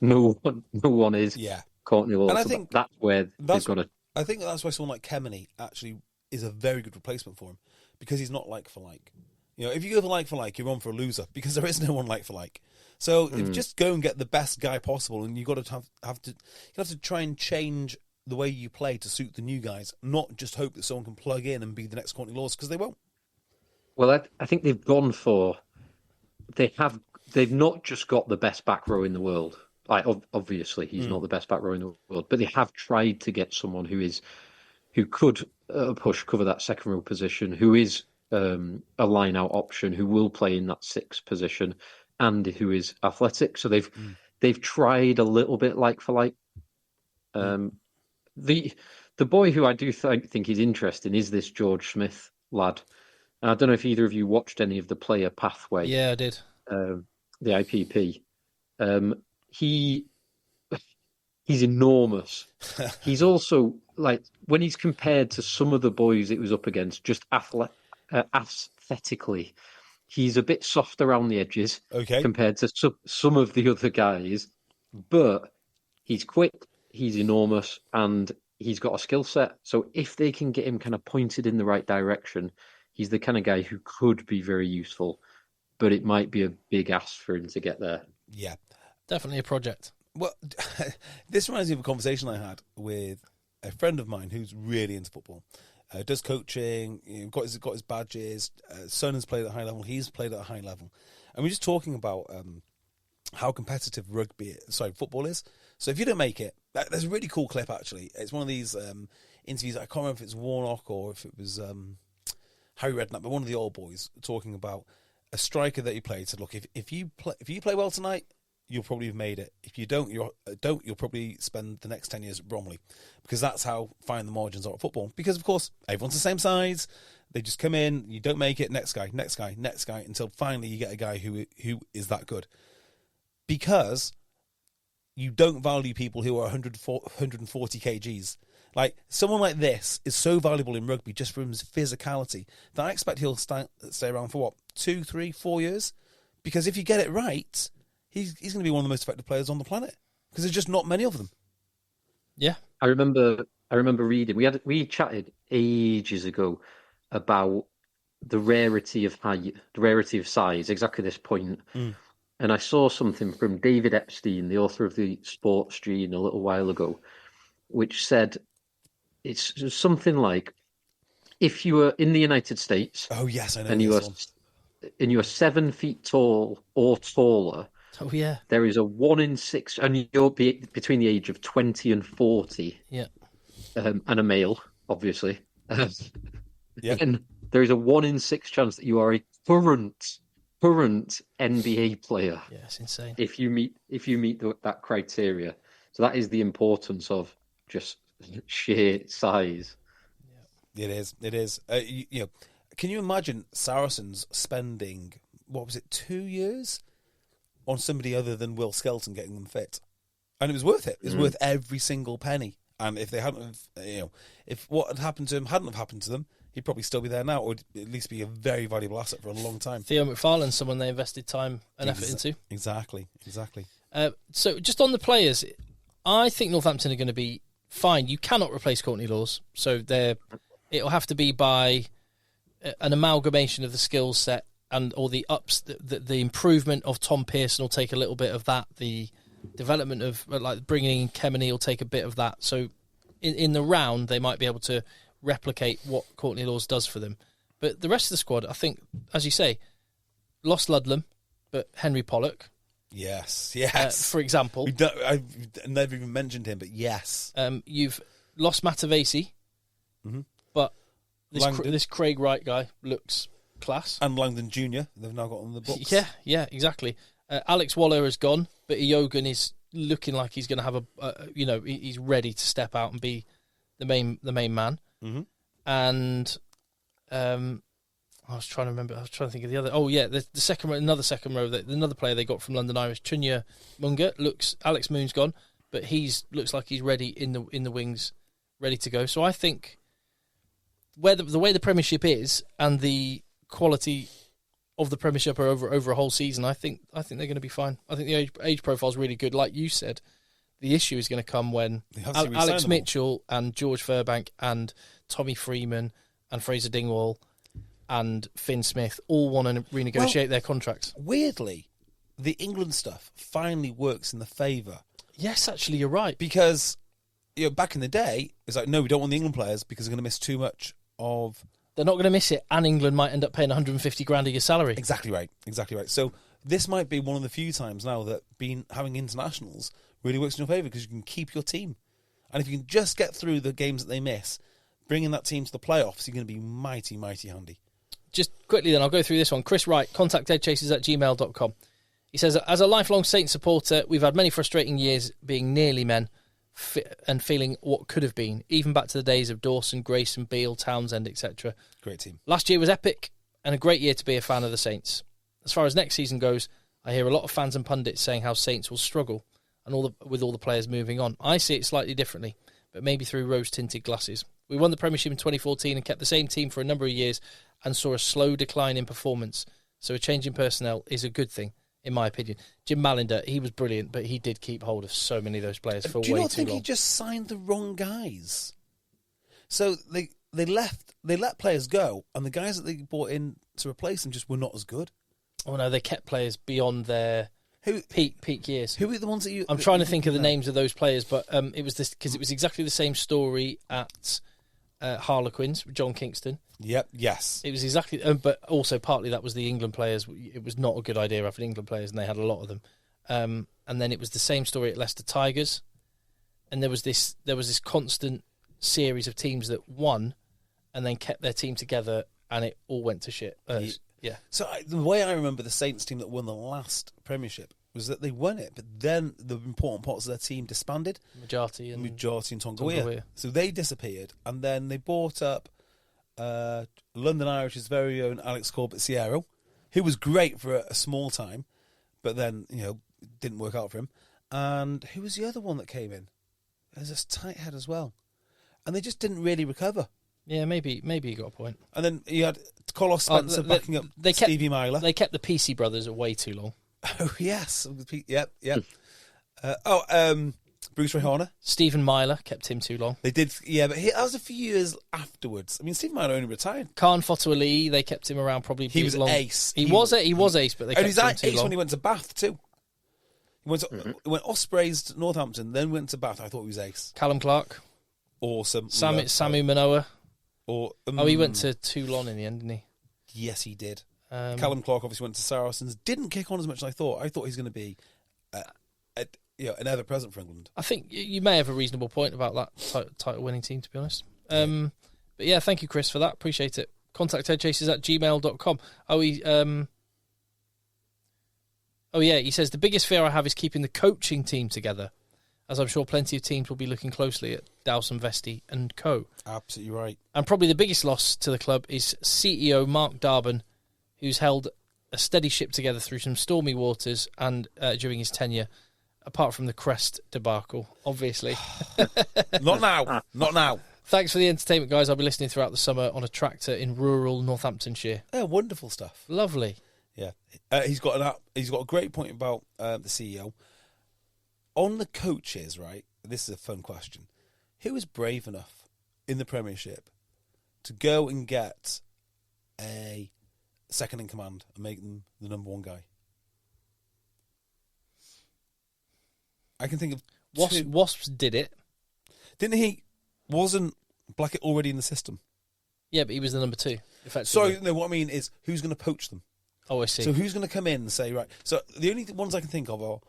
no one is Courtney Laws. And I so think that's where they've got to... I think that's why someone like Kemeny actually is a very good replacement for him, because he's not like for like. You know, if you go for like, you're on for a loser, because there is no one like for like. So if you just go and get the best guy possible, and you've got to have to try and change the way you play to suit the new guys, not just hope that someone can plug in and be the next Courtney Laws, because they won't. Well, I think they've gone for... They've not just got the best back row in the world. Like, obviously, he's not the best back row in the world, but they have tried to get someone who could cover that second row position, who is a line-out option, who will play in that sixth position, and who is athletic. So they've tried a little bit like for like. The boy who I do think is interesting is this George Smith lad. And I don't know if either of you watched any of the player pathway. Yeah, I did. The IPP. He's enormous. He's also, like, when he's compared to some of the boys it was up against, just aesthetically, he's a bit soft around the edges compared to some of the other guys. But he's quick, he's enormous, and he's got a skill set. So if they can get him kind of pointed in the right direction, he's the kind of guy who could be very useful. But it might be a big ask for him to get there. Yeah. Definitely a project. Well, this reminds me of a conversation I had with a friend of mine who's really into football. Does coaching, got his badges. Son has played at a high level. He's played at a high level. And we're just talking about how competitive football is. So if you don't make it, there's a really cool clip, actually. It's one of these interviews. I can't remember if it's Warnock or if it was Harry Redknapp, but one of the old boys talking about a striker that he played. Said, look, if you play well tonight, you'll probably have made it. If you don't, you'll probably spend the next 10 years at Bromley, because that's how fine the margins are at football. Because, of course, everyone's the same size. They just come in, you don't make it, next guy, until finally you get a guy who is that good. Because you don't value people who are 140 kgs. Like, someone like this is so valuable in rugby just from his physicality that I expect he'll stay around for, 2, 3, 4 years? Because if you get it right, he's going to be one of the most effective players on the planet, because there's just not many of them. Yeah. I remember reading, we chatted ages ago about the rarity of height, the rarity of size, exactly this point. And I saw something from David Epstein, the author of the Sports Gene, a little while ago, which said it's something like, if you were in the United States, oh yes, I know, and you are 7 feet tall or taller, oh yeah, there is a 1 in 6, and you'll be between the age of 20 and 40, and a male, obviously. And there is a 1 in 6 chance that you are a current current NBA player. Yeah, it's insane. If you meet that criteria, so that is the importance of just sheer size. It is. Can you imagine Saracens spending, what was it, 2 years on somebody other than Will Skelton getting them fit? And it was worth it. It was worth every single penny. And if they hadn't have, if what had happened to him hadn't have happened to them, he'd probably still be there now, or at least be a very valuable asset for a long time. Theo McFarlane's someone they invested time and effort into. Exactly. So just on the players, I think Northampton are going to be fine. You cannot replace Courtney Laws, so it'll have to be by an amalgamation of the skill set or the ups. The improvement of Tom Pearson will take a little bit of that. The development of like bringing in Kemeny will take a bit of that. So in the round, they might be able to replicate what Courtney Laws does for them. But the rest of the squad, I think, as you say, lost Ludlam, but Henry Pollock. Yes. For example. I've never even mentioned him, but yes. You've lost Matavesi, but this Craig Wright guy looks class. And Langdon Jr., they've now got on the books. Yeah, exactly. Alex Waller has gone, but Iogan is looking like he's going to have he's ready to step out and be the main man. Mm-hmm. And I was trying to think of the other. Oh yeah, the second row, another player they got from London Irish, Chunya Munga. Alex Moon's gone, but looks like he's ready in the wings, ready to go. So I think the way the Premiership is and the quality of the Premiership over a whole season, I think they're going to be fine. I think the age profile is really good. Like you said, the issue is going to come when Alex Mitchell and George Furbank and Tommy Freeman and Fraser Dingwall and Finn Smith all want to renegotiate their contracts. Weirdly, the England stuff finally works in the favour. Yes, actually, you're right. Because back in the day, it's like, no, we don't want the England players because they're going to miss too much of... They're not going to miss it, and England might end up paying 150 grand a year salary. Exactly right. So this might be one of the few times now that having internationals really works in your favour because you can keep your team. And if you can just get through the games that they miss, bringing that team to the playoffs, you're going to be mighty, mighty handy. Just quickly then, I'll go through this one. Chris Wright, contact eggchasers@gmail.com. He says, as a lifelong Saints supporter, we've had many frustrating years being nearly men and feeling what could have been, even back to the days of Dawson, Grayson, Beale, Townsend, etc. Great team. Last year was epic and a great year to be a fan of the Saints. As far as next season goes, I hear a lot of fans and pundits saying how Saints will struggle and with all the players moving on. I see it slightly differently, but maybe through rose-tinted glasses. We won the Premiership in 2014 and kept the same team for a number of years and saw a slow decline in performance. So a change in personnel is a good thing, in my opinion. Jim Malinder, he was brilliant, but he did keep hold of so many of those players for way too long. Do you not think he just signed the wrong guys? So they let players go, and the guys that they brought in to replace them just were not as good. Oh no, they kept players beyond their peak years. Who are the ones that you... I'm trying to think of the names of those players, but it was this because it was exactly the same story at Harlequins with John Kingston. Yep. Yes. It was exactly, but also partly that was the England players. It was not a good idea having England players, and they had a lot of them. And then it was the same story at Leicester Tigers, and there was this constant series of teams that won, and then kept their team together, and it all went to shit. Yeah. So the way I remember the Saints team that won the last Premiership was that they won it, but then the important parts of their team disbanded. Majority and Tongawiya. So they disappeared, and then they brought up London Irish's very own Alex Corbett-Sierra, who was great for a small time, but then it didn't work out for him. And who was the other one that came in? There's a tight head as well, and they just didn't really recover. Yeah, maybe you got a point. And then you had Carlos Spencer backing up Stevie Myler. They kept the PC brothers way too long. Oh yes, yep. Bruce Rehana. Stephen Myler kept him too long. They did, yeah, but that was a few years afterwards. I mean, Stephen Myler only retired. Khan Fotuali, they kept him around probably. He was long. ace. He was ace, but they kept him too long. He was ace when he went to Bath too. He went Ospreys to Northampton, then went to Bath. I thought he was ace. Callum Clark, awesome. Samu Manoa. He went to Toulon in the end, didn't he? Yes, he did. Callum Clark obviously went to Saracens. Didn't kick on as much as I thought. I thought he's going to be an ever-present for England. I think you may have a reasonable point about that title-winning team, to be honest. But yeah, thank you, Chris, for that. Appreciate it. Contact eggchasers@gmail.com. Oh, yeah, he says, the biggest fear I have is keeping the coaching team together, as I'm sure plenty of teams will be looking closely at Dowson, Vesti and co. Absolutely right. And probably the biggest loss to the club is CEO Mark Darban, who's held a steady ship together through some stormy waters and during his tenure, apart from the Crest debacle, obviously. Not now. Not now. Thanks for the entertainment, guys. I'll be listening throughout the summer on a tractor in rural Northamptonshire. Yeah, wonderful stuff. Lovely. Yeah. He's got a great point about the CEO. On the coaches, right, this is a fun question. Who is brave enough in the Premiership to go and get a second in command and make them the number one guy? I can think of Wasps did it. Didn't he? Wasn't Blackett already in the system? Yeah, but he was the number 2. Effectively. Sorry, no, what I mean is who's going to poach them? Oh, I see. So who's going to come in and say, right, so the only ones I can think of are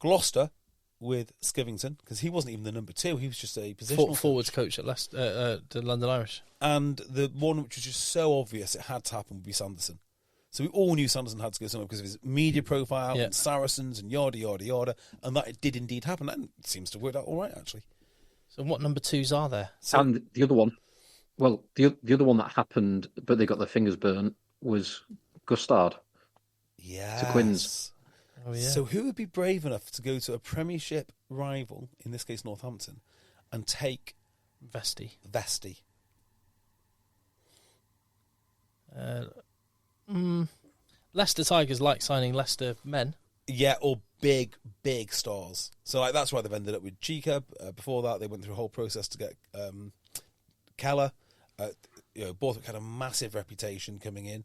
Gloucester with Skivington, because he wasn't even the number 2, he was just a positional forwards coach at the London Irish. And the one which was just so obvious it had to happen would be Sanderson. So we all knew Sanderson had to go somewhere because of his media profile and Saracens and yada, yada, yada, and that it did indeed happen. That seems to work out all right, actually. So what number 2s are there? So, and the other one, well, the other one that happened, but they got their fingers burnt, was Gustard. Yeah. To Quins. Oh, yeah. So who would be brave enough to go to a Premiership rival, in this case Northampton, and take Vesti? Leicester Tigers like signing Leicester men. Yeah, or big stars. So like that's why they've ended up with G.O.A.T. Before that, they went through a whole process to get Keller. Borthwick had a massive reputation coming in.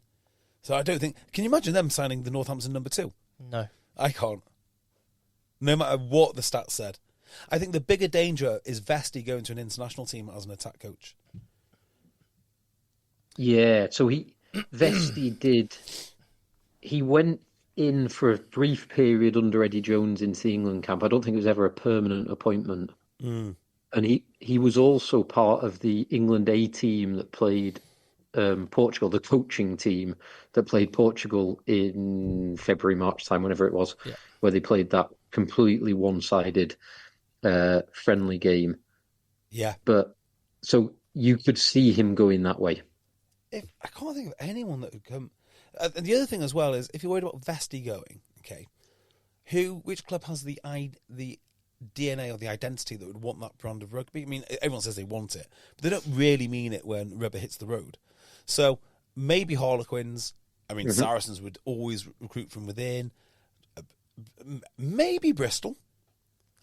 So I don't think... Can you imagine them signing the Northampton number 2? No. I can't. No matter what the stats said. I think the bigger danger is Vesti going to an international team as an attack coach. Yeah, so Vesti did... He went in for a brief period under Eddie Jones into the England camp. I don't think it was ever a permanent appointment. And he was also part of the England A team that played Portugal, the coaching team that played Portugal in February, March time, whenever it was, where they played that completely one-sided friendly game. Yeah. But so you could see him going that way. I can't think of anyone that would come... and the other thing as well is, if you're worried about Vesti going, okay, which club has the DNA or the identity that would want that brand of rugby? I mean, everyone says they want it, but they don't really mean it when rubber hits the road. So maybe Harlequins. I mean, Saracens would always recruit from within. Maybe Bristol.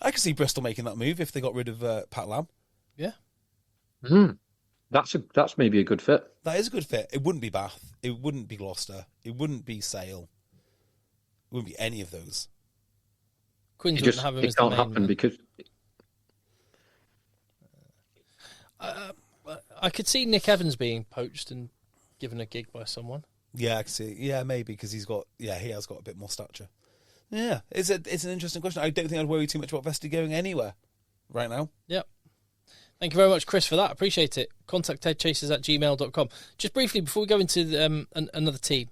I could see Bristol making that move if they got rid of Pat Lam. Yeah. That's maybe a good fit. That is a good fit. It wouldn't be Bath. It wouldn't be Gloucester. It wouldn't be Sale. It wouldn't be any of those. Quins wouldn't have him as the main. It can't happen because... I could see Nick Evans being poached and given a gig by someone. Yeah, I can see. Yeah, maybe because he has got a bit more stature. Yeah, it's an interesting question. I don't think I'd worry too much about Vesti going anywhere right now. Yep. Thank you very much, Chris, for that. Appreciate it. Contact EggChasers@gmail.com. Just briefly, before we go into another team,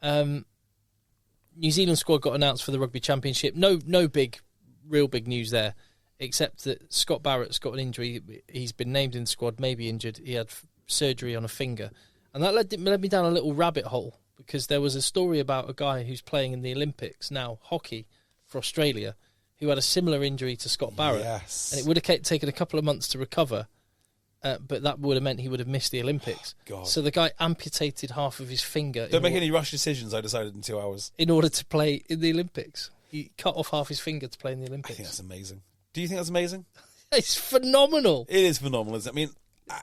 New Zealand squad got announced for the Rugby Championship. No real big news there, except that Scott Barrett's got an injury. He's been named in the squad, maybe injured. He had surgery on a finger. And that led me down a little rabbit hole, because there was a story about a guy who's playing in the Olympics now, hockey, for Australia, who had a similar injury to Scott Barrett. Yes. And it would have taken a couple of months to recover, but that would have meant he would have missed the Olympics. God. So the guy amputated half of his finger. Don't make any rash decisions, I decided, in 2 hours. In order to play in the Olympics. He cut off half his finger to play in the I Olympics. think that's amazing. Do you think that's amazing? It's phenomenal. It is phenomenal, isn't it? I mean,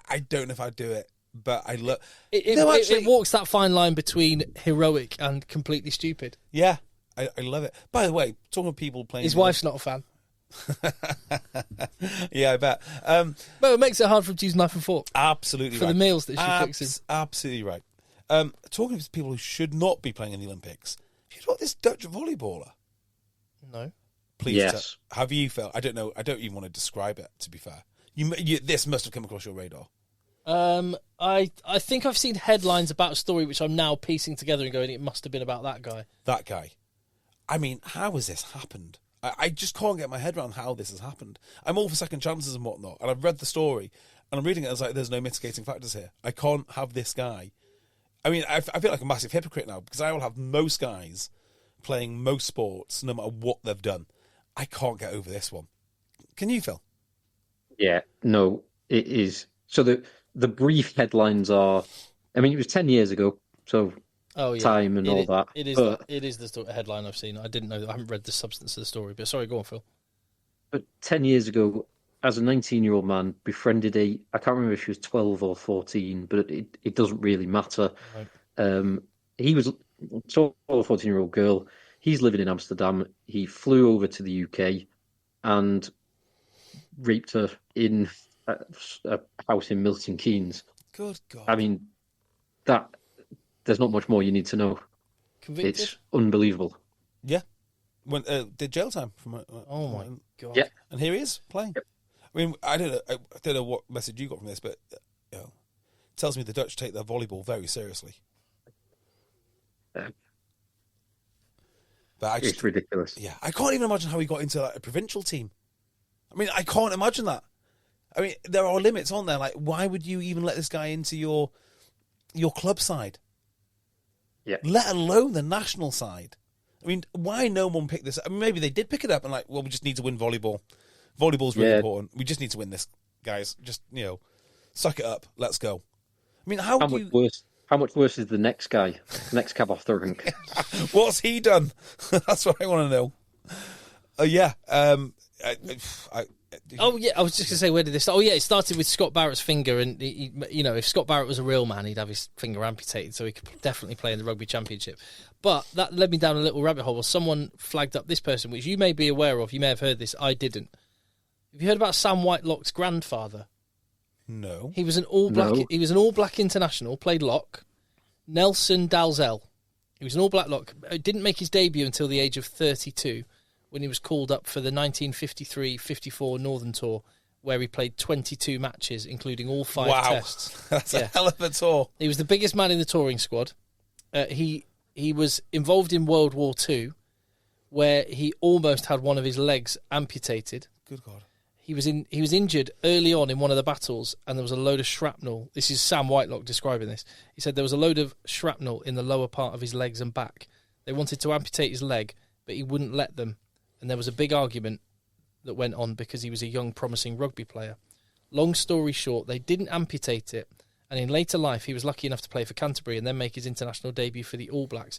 I don't know if I'd do it, but I love... It walks that fine line between heroic and completely stupid. Yeah, I love it. By the way, talking of people playing... His wife's not a fan. Yeah, I bet. But it makes it hard for him to use knife and fork. Absolutely for right. the meals that she cooks in. Absolutely right. Talking to people who should not be playing in the Olympics, have you got this Dutch volleyballer? No. Please, yes. Have you felt? I don't know. I don't even want to describe it, to be fair. This must have come across your radar. I think I've seen headlines about a story which I'm now piecing together and going, it must have been about that guy. That guy. I mean, how has this happened? I just can't get my head around how this has happened. I'm all for second chances and whatnot, and I've read the story, and I'm reading it, I was like, there's no mitigating factors here. I can't have this guy. I mean, I feel like a massive hypocrite now, because I will have most guys playing most sports, no matter what they've done. I can't get over this one. Can you, Phil? Yeah, no, it is. So the brief headlines are, I mean, it was 10 years ago, so time and all that. It is the headline I've seen. I didn't know that. I haven't read the substance of the story, but sorry, go on, Phil. But 10 years ago, as a 19-year-old man, befriended I can't remember if she was 12 or 14, but it doesn't really matter. Right. He was a 12 or 14-year-old girl. He's living in Amsterdam. He flew over to the UK and raped her in a house in Milton Keynes. Good God. I mean, there's not much more you need to know. Convicted? It's unbelievable. Yeah. Did jail time from oh my God. Yeah. And here he is playing. Yep. I mean, I don't know what message you got from this, but it tells me the Dutch take their volleyball very seriously. But It's ridiculous. Yeah, I can't even imagine how he got into a provincial team. I mean, I can't imagine that. I mean, there are limits, aren't there? Like, why would you even let this guy into your club side? Yeah. Let alone the national side. I mean, why no one picked this up? I mean, maybe they did pick it up and like, well, we just need to win volleyball. Volleyball's really important. We just need to win this, guys. Just, suck it up. Let's go. I mean, how much worse is the next guy? Next cab off the rink. What's he done? That's what I want to know. Yeah. Oh yeah, I was just going to say, where did this start? Oh yeah, it started with Scott Barrett's finger, and if Scott Barrett was a real man, he'd have his finger amputated, so he could definitely play in the Rugby Championship. But that led me down a little rabbit hole where someone flagged up this person, which you may be aware of. You may have heard this. I didn't. Have you heard about Sam Whitelock's grandfather? No. He was an All Black. No. He was an All Black international. Played lock. Nelson Dalzell. He was an All Black lock. Didn't make his debut until the age of 32. When he was called up for the 1953-54 Northern Tour, where he played 22 matches, including all 5 tests. That's a hell of a tour. He was the biggest man in the touring squad. He was involved in World War II, where he almost had one of his legs amputated. Good God. He was injured early on in one of the battles, and there was a load of shrapnel. This is Sam Whitelock describing this. He said there was a load of shrapnel in the lower part of his legs and back. They wanted to amputate his leg, but he wouldn't let them. And there was a big argument that went on because he was a young, promising rugby player. Long story short, they didn't amputate it, and in later life, he was lucky enough to play for Canterbury and then make his international debut for the All Blacks.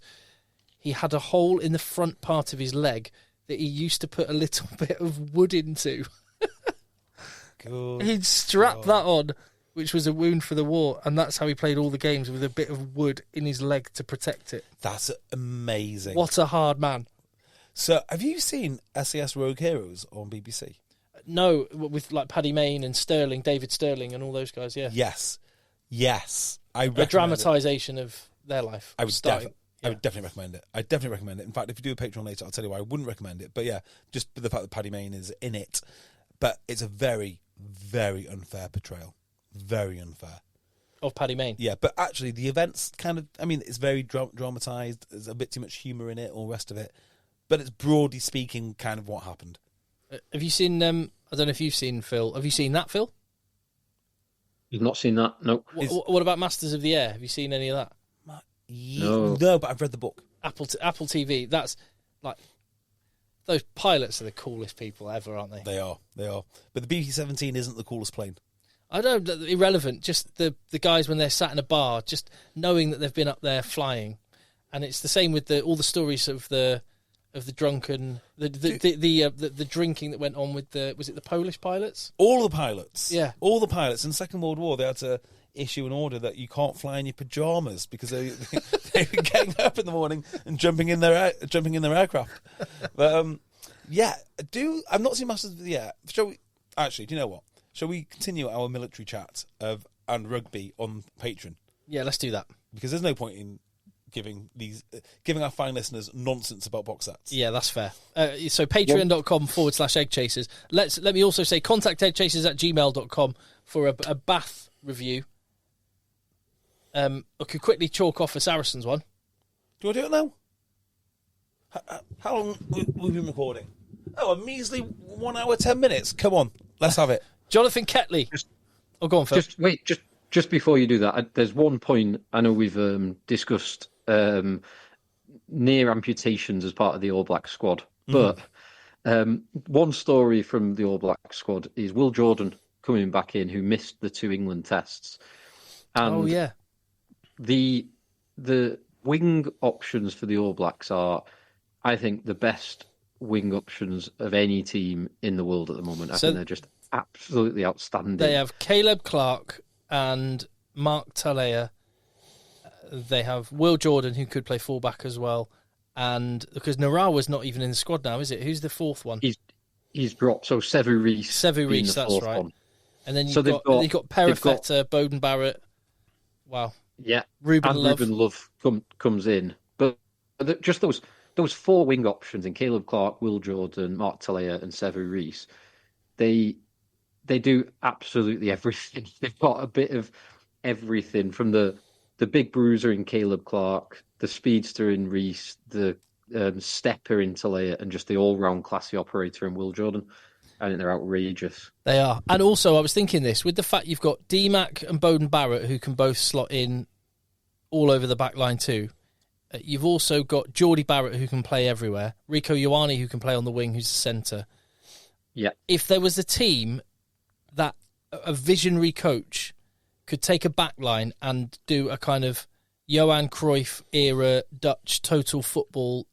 He had a hole in the front part of his leg that he used to put a little bit of wood into. He'd strap that on, which was a wound for the war, and that's how he played all the games, with a bit of wood in his leg to protect it. That's amazing. What a hard man. So, have you seen SAS Rogue Heroes on BBC? No, with like Paddy Mayne and Sterling, David Sterling and all those guys, yeah. Yes. A dramatisation of their life. I would definitely recommend it. I definitely recommend it. In fact, if you do a Patreon later, I'll tell you why I wouldn't recommend it. But yeah, just the fact that Paddy Mayne is in it. But it's a very, very unfair portrayal. Very unfair. Of Paddy Mayne? Yeah, but actually the events it's very dramatised. There's a bit too much humour in it, all the rest of it. But it's broadly speaking kind of what happened. Have you seen, I don't know if you've seen, Phil. Have you seen that, Phil? You've not seen that? No. What about Masters of the Air? Have you seen any of that? No, but I've read the book. Apple TV, that's like, those pilots are the coolest people ever, aren't they? They are. But the BB-17 isn't the coolest plane. I don't know, irrelevant. Just the guys when they're sat in a bar, just knowing that they've been up there flying. And it's the same with all the stories of the drunken, the drinking that went on with was it the Polish pilots? All the pilots. Yeah. All the pilots. In the Second World War, they had to issue an order that you can't fly in your pyjamas because they were getting up in the morning and jumping in their aircraft. But I've not seen Masters of the Air. Do you know what? Shall we continue our military chat and rugby on Patreon? Yeah, let's do that. Because there's no point in giving our fine listeners nonsense about box sets. Yeah, that's fair. So patreon.com/EggChasers. Let me also say contact eggchasers@gmail.com for a Bath review. I could quickly chalk off a Saracens one. Do you want to do it now? How long we've been recording? Oh, a measly 1 hour, 10 minutes. Come on, let's have it. Jonathan Ketley. Go on, Phil. Just before you do that, there's one point I know we've discussed near amputations as part of the All Black squad, but one story from the All Black squad is Will Jordan coming back in, who missed the 2 England tests. And the wing options for the All Blacks are, I think, the best wing options of any team in the world at the moment. I think they're just absolutely outstanding. They have Caleb Clark and Mark Talea. They have Will Jordan, who could play fullback as well. And because Narawa's not even in the squad now, is it? Who's the fourth one? He's dropped. So Sevu Reece, that's right. One. And then you've got Perifetta, Bowden Barrett. Wow. Yeah. Ruben Love comes in. But just those 4 wing options in Caleb Clark, Will Jordan, Mark Talea, and Sevu Reece, they do absolutely everything. They've got a bit of everything, from the big bruiser in Caleb Clark, the speedster in Reece, the stepper in Talea, and just the all-round classy operator in Will Jordan. I think they're outrageous. They are. And also, I was thinking this, with the fact you've got D-Mac and Bowden Barrett, who can both slot in all over the back line too. You've also got Geordie Barrett, who can play everywhere. Rico Ioane, who can play on the wing, who's the centre. Yeah. If there was a team that a visionary coach could take a back line and do a kind of Johan Cruyff era Dutch total football,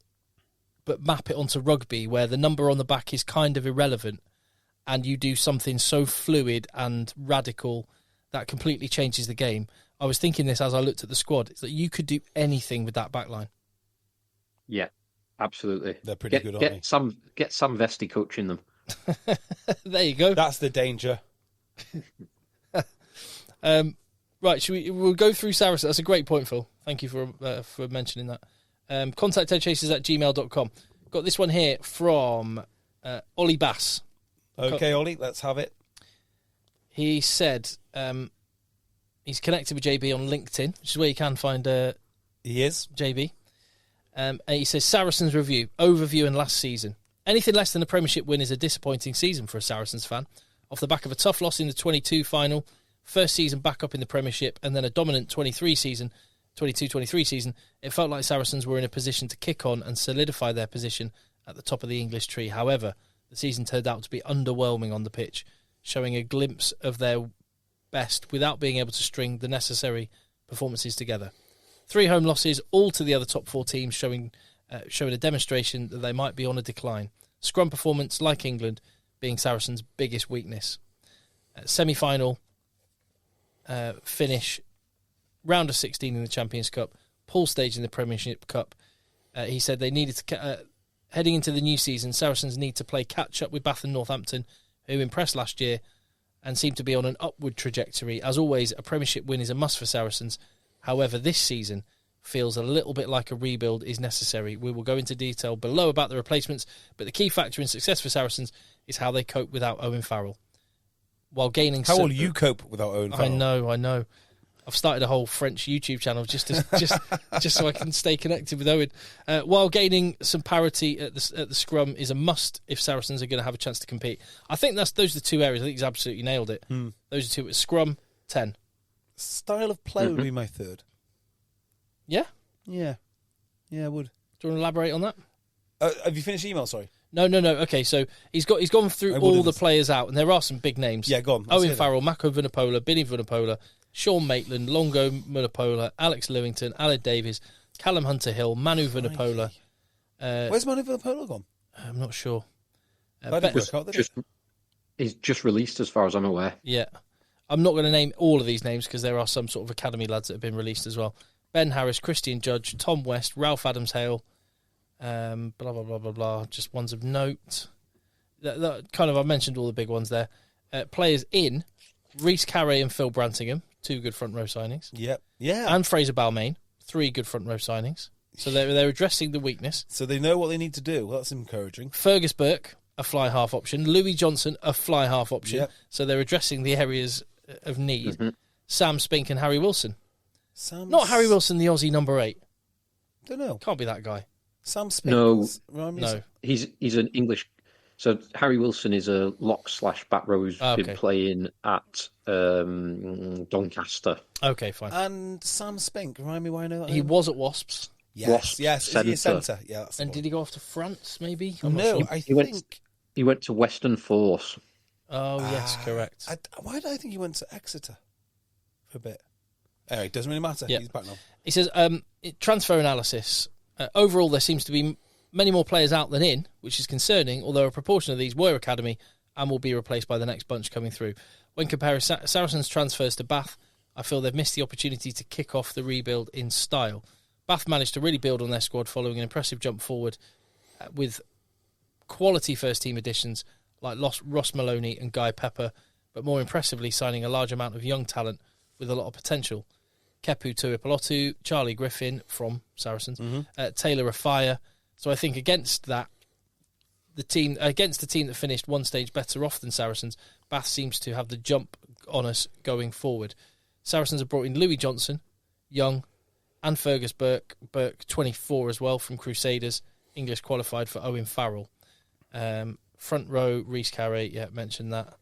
but map it onto rugby, where the number on the back is kind of irrelevant, and you do something so fluid and radical that completely changes the game. I was thinking this as I looked at the squad. It's that you could do anything with that back line. Yeah, absolutely. They're pretty good, aren't they? Get Sam Vesti coaching them. There you go. That's the danger. Right, we'll go through Saracens. That's a great point, Phil. Thank you for mentioning that. Contact eggchasers@gmail.com. Got this one here from Ollie Bass. Okay, Ollie, let's have it. He said he's connected with JB on LinkedIn, which is where you can find he is JB. And he says, Saracens review, overview and last season. Anything less than a Premiership win is a disappointing season for a Saracens fan. Off the back of a tough loss in the 22 final, first season back up in the Premiership, and then a dominant 22-23 season, it felt like Saracens were in a position to kick on and solidify their position at the top of the English tree. However, the season turned out to be underwhelming on the pitch, showing a glimpse of their best without being able to string the necessary performances together. 3 home losses, all to the other top 4 teams, showing a demonstration that they might be on a decline. Scrum performance, like England, being Saracens' biggest weakness. Semi-final finish, round of 16 in the Champions Cup, pool stage in the Premiership Cup. He said they needed to, heading into the new season, Saracens need to play catch-up with Bath and Northampton, who impressed last year and seem to be on an upward trajectory. As always, a Premiership win is a must for Saracens. However, this season feels a little bit like a rebuild is necessary. We will go into detail below about the replacements, but the key factor in success for Saracens is how they cope without Owen Farrell. While gaining... How will you cope without Owen Farrell? I know. I've started a whole French YouTube channel just so I can stay connected with Owen. While gaining some parity at the scrum is a must if Saracens are going to have a chance to compete. I think those are the 2 areas. I think he's absolutely nailed it. Those are 2. Scrum, 10. Style of play would be my 3rd. Yeah? Yeah, I would. Do you want to elaborate on that? Have you finished the email? Sorry. No. Okay, so he's gone through all the players out, and there are some big names. Yeah, go on. Owen Farrell, Mako Vunipola, Binny Vunipola, Sean Maitland, Longo Vunipola, Alex Lewington, Aled Davies, Callum Hunter-Hill, Manu Vunipola. Where's Manu Vunipola gone? I'm not sure. He's just released, as far as I'm aware. Yeah. I'm not going to name all of these names because there are some sort of academy lads that have been released as well. Ben Harris, Christian Judge, Tom West, Ralph Adams-Hale, blah, blah, blah, blah, blah. Just ones of note. I've mentioned all the big ones there. Players in, Rhys Carey and Phil Brantingham, 2 good front row signings. Yep. Yeah. And Fraser Balmain, 3 good front row signings. So they're addressing the weakness. So they know what they need to do. Well, that's encouraging. Fergus Burke, a fly half option. Louis Johnson, a fly half option. Yep. So they're addressing the areas of need. Mm-hmm. Sam Spink and Harry Wilson. Not Harry Wilson, the Aussie number 8. Don't know. Can't be that guy. Sam No. Spence? No. He's an English. So Harry Wilson is a lock/back row who's Okay. been playing at Doncaster. Okay, fine. And Sam Spink, remind me why I know that He name? was at Wasps. Yes, Wasps yes. Is he a centre. centre? Yeah, that's the And one. did he go off to France, maybe? I'm not No, sure. I He went- think... He went to Western Force. Oh, yes, correct. Why did I think he went to Exeter for a bit? Anyway, it doesn't really matter. Yeah. He's back now. He says, transfer analysis. Overall, there seems to be many more players out than in, which is concerning, although a proportion of these were academy and will be replaced by the next bunch coming through. When comparing Saracens' transfers to Bath, I feel they've missed the opportunity to kick off the rebuild in style. Bath managed to really build on their squad following an impressive jump forward with quality first-team additions like Ross Maloney and Guy Pepper, but more impressively signing a large amount of young talent with a lot of potential. Kepu Tuipulotu, Charlie Griffin from Saracens, Taylor Afire. So I think against the team that finished one stage better off than Saracens, Bath seems to have the jump on us going forward. Saracens have brought in Louis Johnson, young, and Fergus Burke 24 as well from Crusaders, English qualified for Owen Farrell. Front row, Rhys Carey, mentioned that.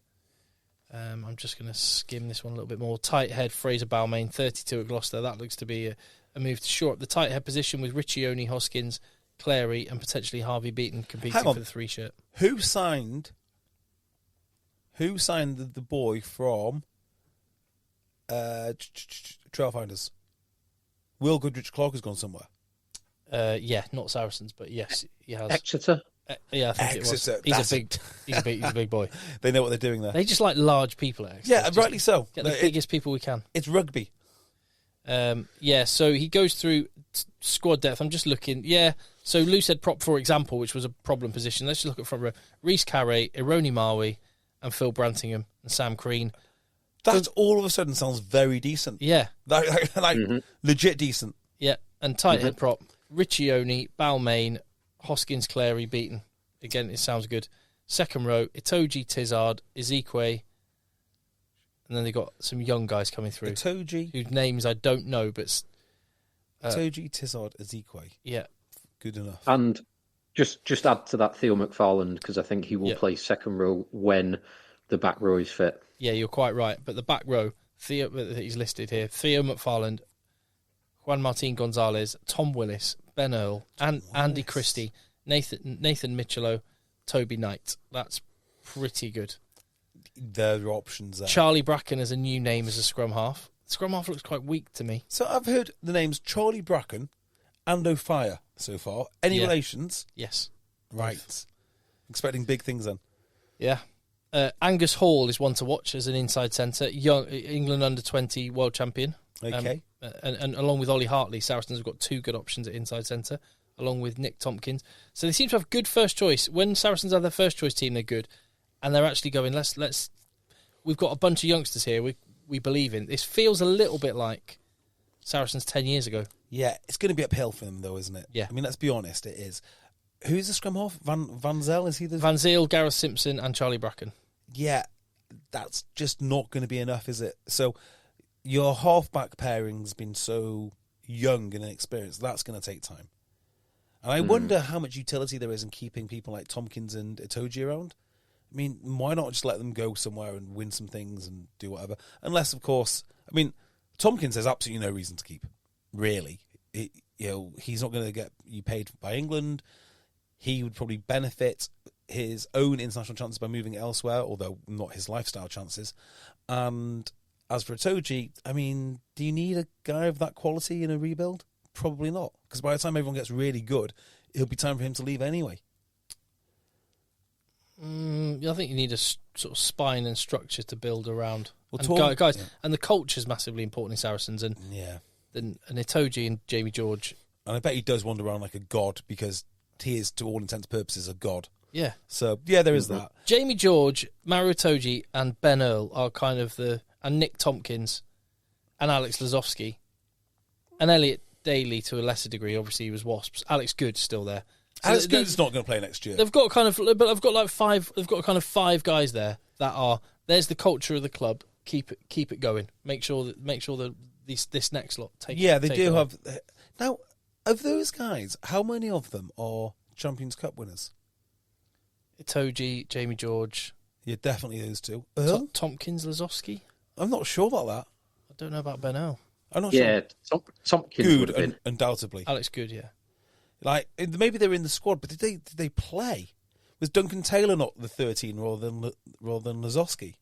I'm just going to skim this one a little bit more. Tight head, Fraser Balmain, 32 at Gloucester. That looks to be a move to shore up the tight head position with Riccione, Hoskins, Clary, and potentially Harvey Beaton competing for the 3-shirt. Who signed the boy from Trailfinders? Will Goodrich Clark has gone somewhere. Not Saracens, but yes, he has. Exeter. I think Exeter, it was. He's a big boy. They know what they're doing there. They just like large people at Exeter. Yeah, Just rightly so. Get the biggest people we can. It's rugby. So he goes through squad depth. I'm just looking. Yeah, so loose head prop, for example, which was a problem position. Let's just look at front row. Rhys Carey, Ironi Maui, and Phil Brantingham, and Sam Crean. That all of a sudden sounds very decent. Yeah. Like legit decent. Yeah, and tight head prop, Riccione, Balmain, Hoskins, Clary, Beaton. Again, it sounds good. Second row, Itoji, Tizard, Ezekwe, and then they got some young guys coming through. Itoji, whose names I don't know, but... Itoji, Tizard, Ezekwe. Yeah. Good enough. And just add to that Theo McFarland, because I think he will play second row when the back row is fit. Yeah, you're quite right. But the back row, Theo, he's listed here, Theo McFarland, Juan Martin Gonzalez, Tom Willis, Ben Earl, and Andy Christie, Nathan Michelo, Toby Knight. That's pretty good. There are options there. Charlie Bracken as a new name as a scrum half. Scrum half looks quite weak to me. So I've heard the names Charlie Bracken and O'Fire so far. Any relations? Yes. Right. Expecting big things then. Yeah. Angus Hall is one to watch as an inside centre. Young England under-20 world champion. Okay. And along with Ollie Hartley, Saracens have got two good options at inside centre, along with Nick Tompkins. So they seem to have good first choice. When Saracens have their first choice team, they're good. And they're actually going, let's we've got a bunch of youngsters here we believe in. This feels a little bit like Saracens 10 years ago. Yeah, it's going to be uphill for them though, isn't it? Yeah. I mean, let's be honest, it is. Who's the scrum half? Van Zel, is he the... Van Zyl, Gareth Simpson and Charlie Bracken. Yeah, that's just not going to be enough, is it? So your halfback pairing's been so young and inexperienced, that's going to take time. And I wonder how much utility there is in keeping people like Tompkins and Itoji around. I mean, why not just let them go somewhere and win some things and do whatever? Unless, of course, I mean, Tompkins has absolutely no reason to keep, really. He's not going to get you paid by England. He would probably benefit his own international chances by moving elsewhere, although not his lifestyle chances. And as for Itoji, I mean, do you need a guy of that quality in a rebuild? Probably not, because by the time everyone gets really good, it'll be time for him to leave anyway. I think you need a sort of spine and structure to build around. Well, guys, and the culture is massively important in Saracens, and yeah, and Itoji and Jamie George. And I bet he does wander around like a god, because he is, to all intents and purposes, a god. Yeah. So, yeah, there is that. Jamie George, Mario Itoji, and Ben Earl are kind of and Nick Tompkins, and Alex Lazowski, and Elliot Daly to a lesser degree. Obviously, he was Wasps. Alex Good's still there. So Alex Good's not going to play next year. They've got but I've got like five. They've got kind of five guys there that are. There's the culture of the club. Keep it going. Make sure that this next lot take. Yeah, they do have. Now, Of those guys, how many of them are Champions Cup winners? Itoje, Jamie George. Yeah, definitely those two. Earl? Tompkins, Lazowski. I'm not sure about that. I don't know about Bernal. I'm not Yeah, sure. Tompkins Good, would have been. undoubtedly. Alex Good, yeah. Like maybe they were in the squad, but did they play? Was Duncan Taylor not the 13 rather than Lazowski?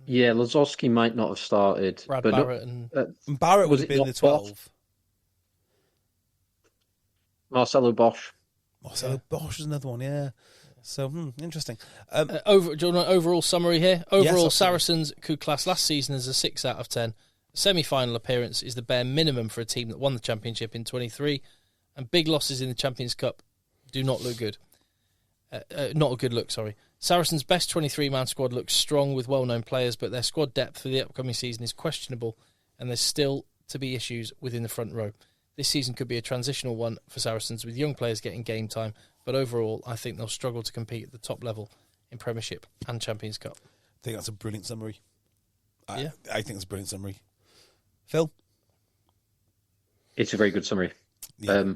Yeah, Lazowski might not have started. Brad but Barrett and And Barrett would Was have it been not the 12. Marcelo Bosch. Marcelo Bosch is another one, yeah. So, interesting. do you want an overall summary here? Overall, absolutely. Saracens could class last season as a 6 out of 10. Semi-final appearance is the bare minimum for a team that won the championship in 23, and big losses in the Champions Cup do not look good. Not a good look, sorry. Saracens' best 23-man squad looks strong with well-known players, but their squad depth for the upcoming season is questionable, and there's still to be issues within the front row. This season could be a transitional one for Saracens with young players getting game time, but overall I think they'll struggle to compete at the top level in Premiership and Champions Cup. I think that's a brilliant summary. Yeah. I think it's a brilliant summary. Phil? It's a very good summary. Yeah.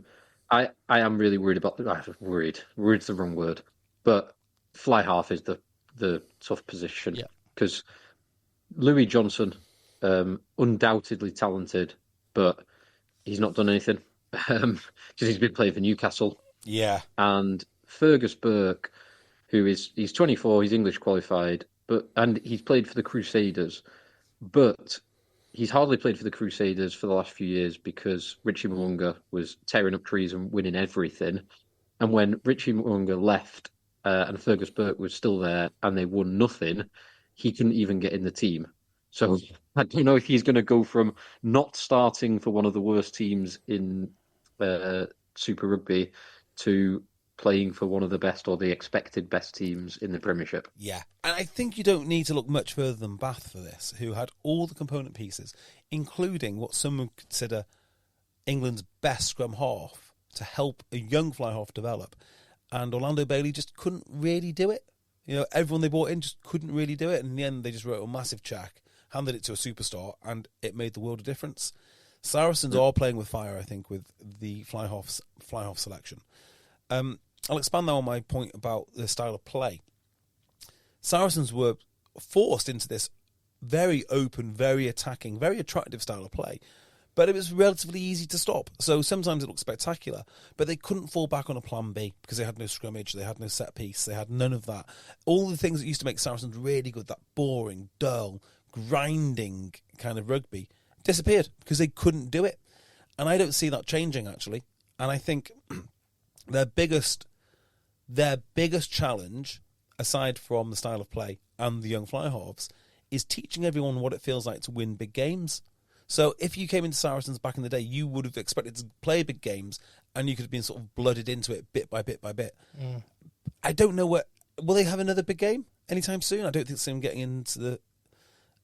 I am really worried about worried. Worried's the wrong word, but fly half is the tough position. Yeah. Because Louis Johnson, undoubtedly talented, but he's not done anything because he's been playing for Newcastle. Yeah. And Fergus Burke, he's 24, he's English qualified, and he's played for the Crusaders, but he's hardly played for the Crusaders for the last few years because Richie Mwunga was tearing up trees and winning everything. And when Richie Mwunga left and Fergus Burke was still there and they won nothing, he couldn't even get in the team. So I don't know if he's going to go from not starting for one of the worst teams in Super Rugby to playing for one of the best or the expected best teams in the Premiership. Yeah. And I think you don't need to look much further than Bath for this, who had all the component pieces, including what some would consider England's best scrum half to help a young fly half develop. And Orlando Bailey just couldn't really do it. You know, everyone they brought in just couldn't really do it. And in the end, they just wrote a massive check, handed it to a superstar, and it made the world of difference. Saracens are playing with fire, I think, with the fly half selection. I'll expand now on my point about the style of play. Saracens were forced into this very open, very attacking, very attractive style of play, but it was relatively easy to stop. So sometimes it looked spectacular, but they couldn't fall back on a plan B because they had no scrummage, they had no set piece, they had none of that. All the things that used to make Saracens really good, that boring, dull, grinding kind of rugby, disappeared because they couldn't do it. And I don't see that changing, actually. And I think their biggest challenge, aside from the style of play and the young fly halves, is teaching everyone what it feels like to win big games. So if you came into Saracens back in the day, you would have expected to play big games and you could have been sort of blooded into it bit by bit by bit. I don't know will they have another big game anytime soon? I don't think they're getting into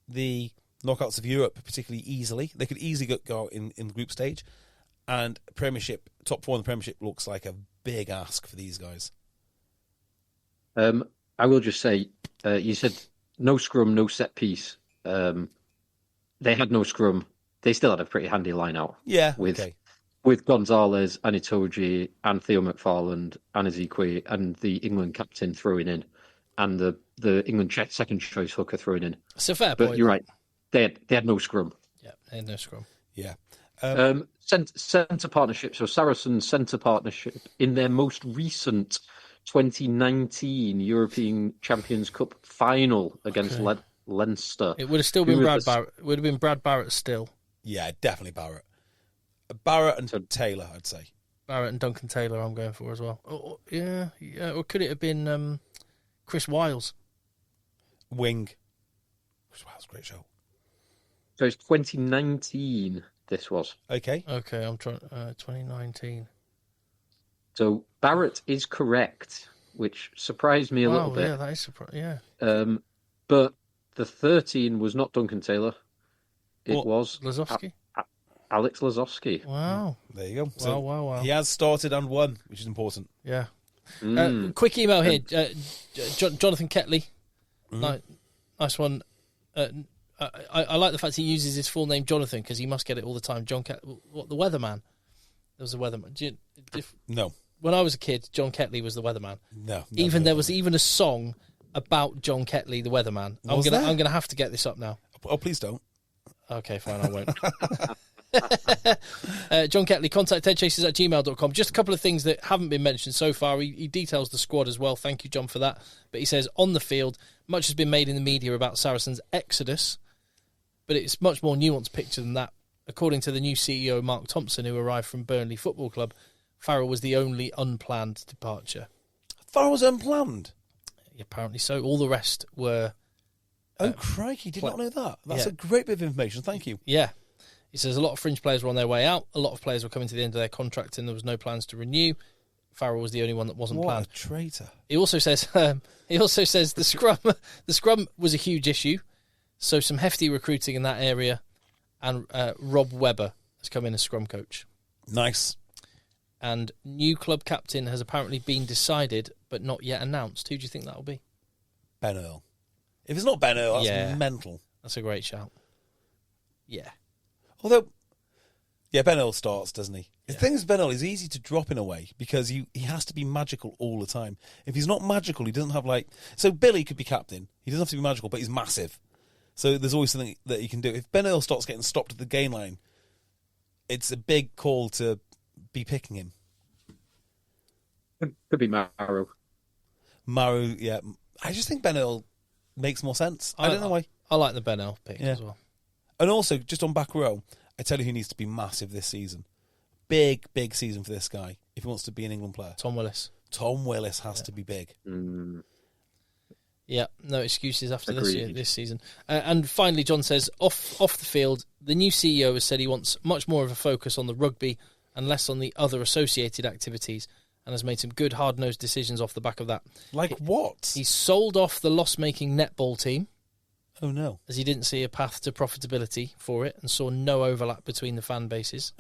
the knockouts of Europe particularly easily. They could easily go out in the group stage, and Premiership, top 4 in the Premiership looks like a big ask for these guys. I will just say, you said no scrum, no set piece. They had no scrum. They still had a pretty handy line out. Yeah, with Gonzalez, Anitoji, and Theo McFarland, and Ezekwe, and the England captain throwing in, and the England second choice hooker throwing in. It's a fair but point. You're right. They had no scrum. Yeah, they had no scrum. Yeah. Centre partnership. So Saracens centre partnership in their most recent 2019 European Champions Cup final against Leinster. It would have still been Brad Barrett. It would have been Brad Barrett still. Yeah, definitely Barrett. Barrett and Taylor, I'd say. Barrett and Duncan Taylor I'm going for as well. Yeah. Or could it have been Chris Wiles? Wing. Chris Wiles, great show. So it's 2019, this was. Okay, I'm trying. 2019. So Barrett is correct, which surprised me a little bit. Yeah, that is surprising. Yeah. But the 13 was not Duncan Taylor. It was Lazowski. Alex Lazowski. Wow. There you go. So wow. He has started and won, which is important. Yeah. Quick email here. Jonathan Ketley. Nice one. I like the fact he uses his full name Jonathan because he must get it all the time. The weatherman. There was a weatherman. No. When I was a kid, John Ketley was the weatherman. No. There was even a song about John Ketley, the weatherman. I'm gonna have to get this up now. Oh, please don't. Okay, fine, I won't. John Ketley, contact eggchasers@gmail.com. Just a couple of things that haven't been mentioned so far. He details the squad as well. Thank you, John, for that. But he says, on the field, much has been made in the media about Saracens' exodus, but it's much more nuanced picture than that. According to the new CEO, Mark Thompson, who arrived from Burnley Football Club, Farrell was the only unplanned departure. Farrell was unplanned? Apparently so. All the rest were... Oh, crikey, did not know that. That's a great bit of information, thank you. Yeah. He says a lot of fringe players were on their way out. A lot of players were coming to the end of their contract and there was no plans to renew. Farrell was the only one that wasn't planned. What a traitor. He also says the scrum was a huge issue. So some hefty recruiting in that area. And Rob Webber has come in as scrum coach. Nice. And new club captain has apparently been decided, but not yet announced. Who do you think that'll be? Ben Earl. If it's not Ben Earl, that's mental. That's a great shout. Yeah. Although, Ben Earl starts, doesn't he? The thing is, Ben Earl is easy to drop in a way because he has to be magical all the time. If he's not magical, he doesn't have So Billy could be captain. He doesn't have to be magical, but he's massive. So there's always something that he can do. If Ben Earl starts getting stopped at the gain line, it's a big call to be picking him. Could be Maru. Maru, yeah. I just think Ben Earl makes more sense. I don't know why. I like the Ben Earl pick as well. And also, just on back row, I tell you who needs to be massive this season. Big, big season for this guy if he wants to be an England player. Tom Willis. Tom Willis has to be big. Yeah, no excuses after this season. And finally, John says, off the field, the new CEO has said he wants much more of a focus on the rugby and less on the other associated activities, and has made some good hard-nosed decisions off the back of that. Like what? He sold off the loss-making netball team. Oh, no. As he didn't see a path to profitability for it and saw no overlap between the fan bases.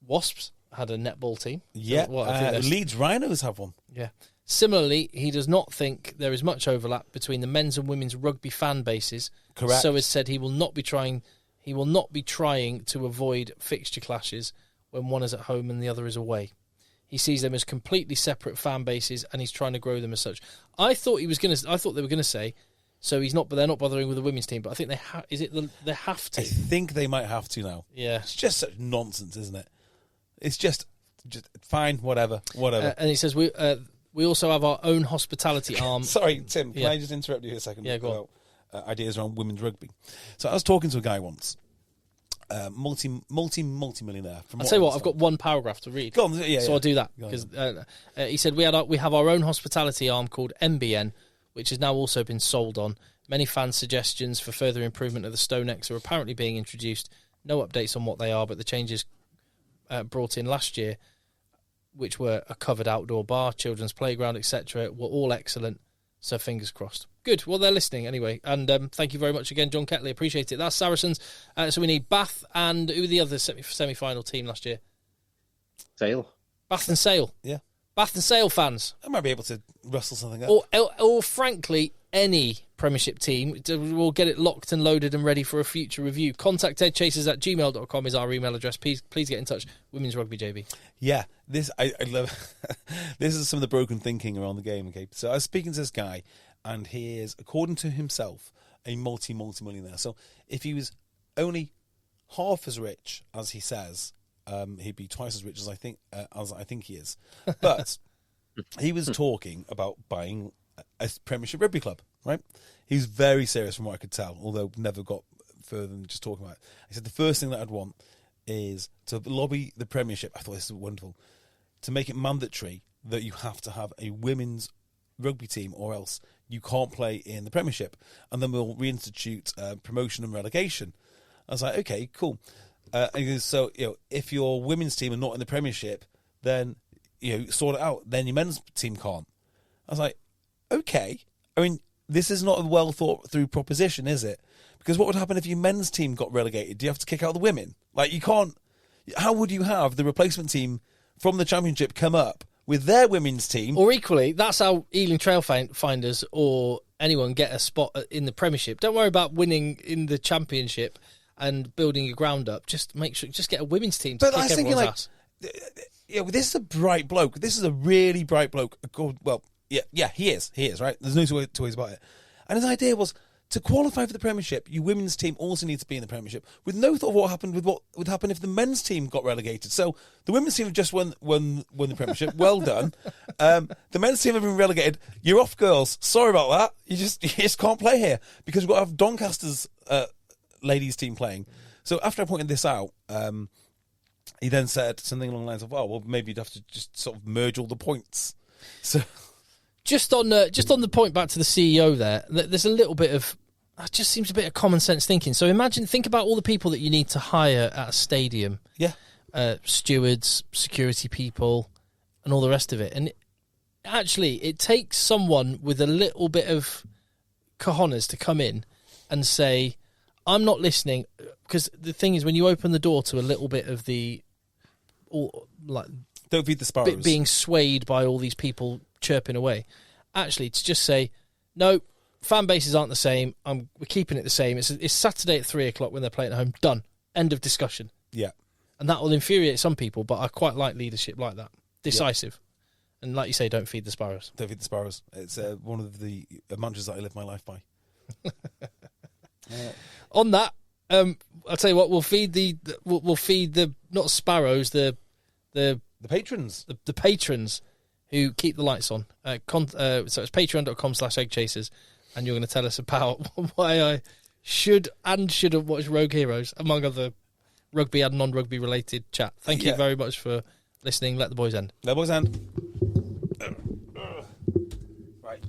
Wasps had a netball team. Yeah, Leeds Rhinos have one. Yeah. Similarly, he does not think there is much overlap between the men's and women's rugby fan bases. Correct. So has said he will not be trying to avoid fixture clashes when one is at home and the other is away. He sees them as completely separate fan bases and he's trying to grow them as such. I thought they were going to say so they're not bothering with the women's team, but I think they have to. I think they might have to now. Yeah. It's just such nonsense, isn't it? It's just fine, whatever. And he says we also have our own hospitality arm. Sorry, Tim, can I just interrupt you here a second? Yeah, go on. Ideas around women's rugby. So I was talking to a guy once, multi-millionaire. I'll tell you what, I've got one paragraph to read. Go on, so I'll do that. Because he said we have our own hospitality arm called MBN, which has now also been sold on. Many fan suggestions for further improvement of the Stonex are apparently being introduced. No updates on what they are, but the changes brought in last year, which were a covered outdoor bar, children's playground, etc., were all excellent. So fingers crossed. Good. Well, they're listening anyway. And thank you very much again, John Ketley. Appreciate it. That's Saracens. So we need Bath and who were the other semi-final team last year? Sale. Bath and Sale. Yeah. Bath and Sale fans. I might be able to rustle something up. Or frankly, any Premiership team. We'll get it locked and loaded and ready for a future review. Contact eggchasers@gmail.com is our email address. Please get in touch. Women's Rugby, JB. Yeah, I love. This is some of the broken thinking around the game. Okay, so I was speaking to this guy, and he is, according to himself, a multi-millionaire. So if he was only half as rich as he says, he'd be twice as rich as I think he is. But he was talking about buying a Premiership rugby club, right? He was very serious from what I could tell, although never got further than just talking about it. He said the first thing that I'd want is to lobby the Premiership. I thought this was wonderful, to make it mandatory that you have to have a women's rugby team or else you can't play in the Premiership, and then we'll reinstitute promotion and relegation. I was like, okay, cool. And he goes, so if your women's team are not in the Premiership, then sort it out. Then your men's team can't. I was like, okay. I mean, this is not a well thought through proposition, is it? Because what would happen if your men's team got relegated? Do you have to kick out the women? Like, you can't. How would you have the replacement team from the Championship come up with their women's team? Or equally, that's how Ealing Trailfinders or anyone get a spot in the Premiership. Don't worry about winning in the Championship and building your ground up. Just make sure, just get a women's team to kick everyone's ass. this is a bright bloke. This is a really bright bloke. Well, yeah, he is, right? There's no two ways about it. And his idea was, to qualify for the Premiership, your women's team also needs to be in the Premiership, with no thought of what would happen if the men's team got relegated. So the women's team have just won the Premiership. Well done. The men's team have been relegated. You're off, girls. Sorry about that. You just can't play here because we've got to have Doncaster's ladies team playing. So after I pointed this out, he then said something along the lines of, well, maybe you'd have to just sort of merge all the points. So just on the point back to the CEO there, there's a little bit of, it just seems a bit of common sense thinking. So think about all the people that you need to hire at a stadium. Yeah. Stewards, security people, and all the rest of it. And actually, it takes someone with a little bit of cojones to come in and say, I'm not listening. Because the thing is, when you open the door to a little bit of don't feed the sparrows, being swayed by all these people chirping away, actually, to just say, no, fan bases aren't the same. We're keeping it the same. It's Saturday at 3:00 when they're playing at home. Done. End of discussion. Yeah. And that will infuriate some people, but I quite like leadership like that. Decisive. Yeah. And like you say, don't feed the sparrows. Don't feed the sparrows. It's one of the mantras that I live my life by. On that, I'll tell you what, we'll feed the not sparrows, the patrons. The patrons who keep the lights on. So it's patreon.com/EggChasers, and you're going to tell us about why I should and shouldn't watch Rogue Heroes, among other rugby and non-rugby related chat. Thank you very much for listening. Let the boys end. Let the boys end. Right.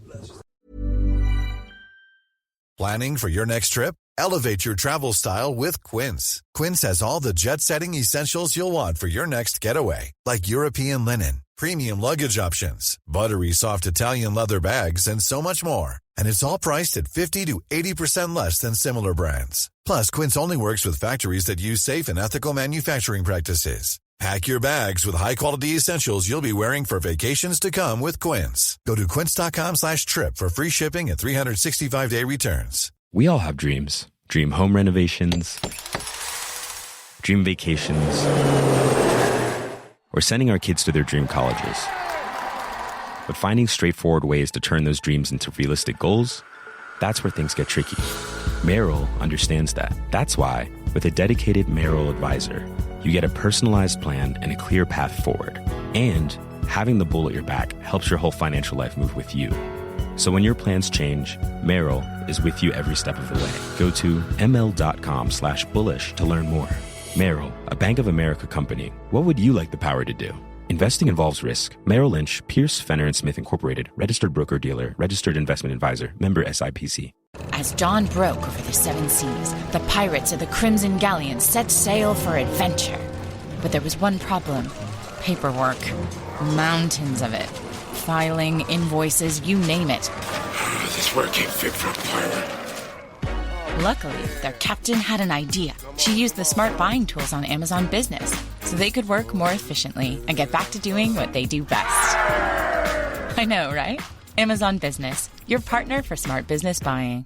Planning for your next trip? Elevate your travel style with Quince. Quince has all the jet-setting essentials you'll want for your next getaway, like European linen, premium luggage options, buttery soft Italian leather bags, and so much more. And it's all priced at 50 to 80% less than similar brands. Plus, Quince only works with factories that use safe and ethical manufacturing practices. Pack your bags with high-quality essentials you'll be wearing for vacations to come with Quince. Go to quince.com/trip for free shipping and 365-day returns. We all have dreams. Dream home renovations, dream vacations, or sending our kids to their dream colleges. But finding straightforward ways to turn those dreams into realistic goals, that's where things get tricky. Merrill understands that. That's why, with a dedicated Merrill advisor, you get a personalized plan and a clear path forward. And having the bull at your back helps your whole financial life move with you. So when your plans change, Merrill is with you every step of the way. Go to ml.com/bullish to learn more. Merrill, a Bank of America company. What would you like the power to do? Investing involves risk. Merrill Lynch, Pierce, Fenner & Smith Incorporated, registered broker-dealer, registered investment advisor, member SIPC. As dawn broke over the seven seas, the pirates of the Crimson Galleon set sail for adventure. But there was one problem. Paperwork. Mountains of it. Filing, invoices, you name it. This work ain't fit for a pirate. Luckily, their captain had an idea. She used the smart buying tools on Amazon Business so they could work more efficiently and get back to doing what they do best. I know, right? Amazon Business, your partner for smart business buying.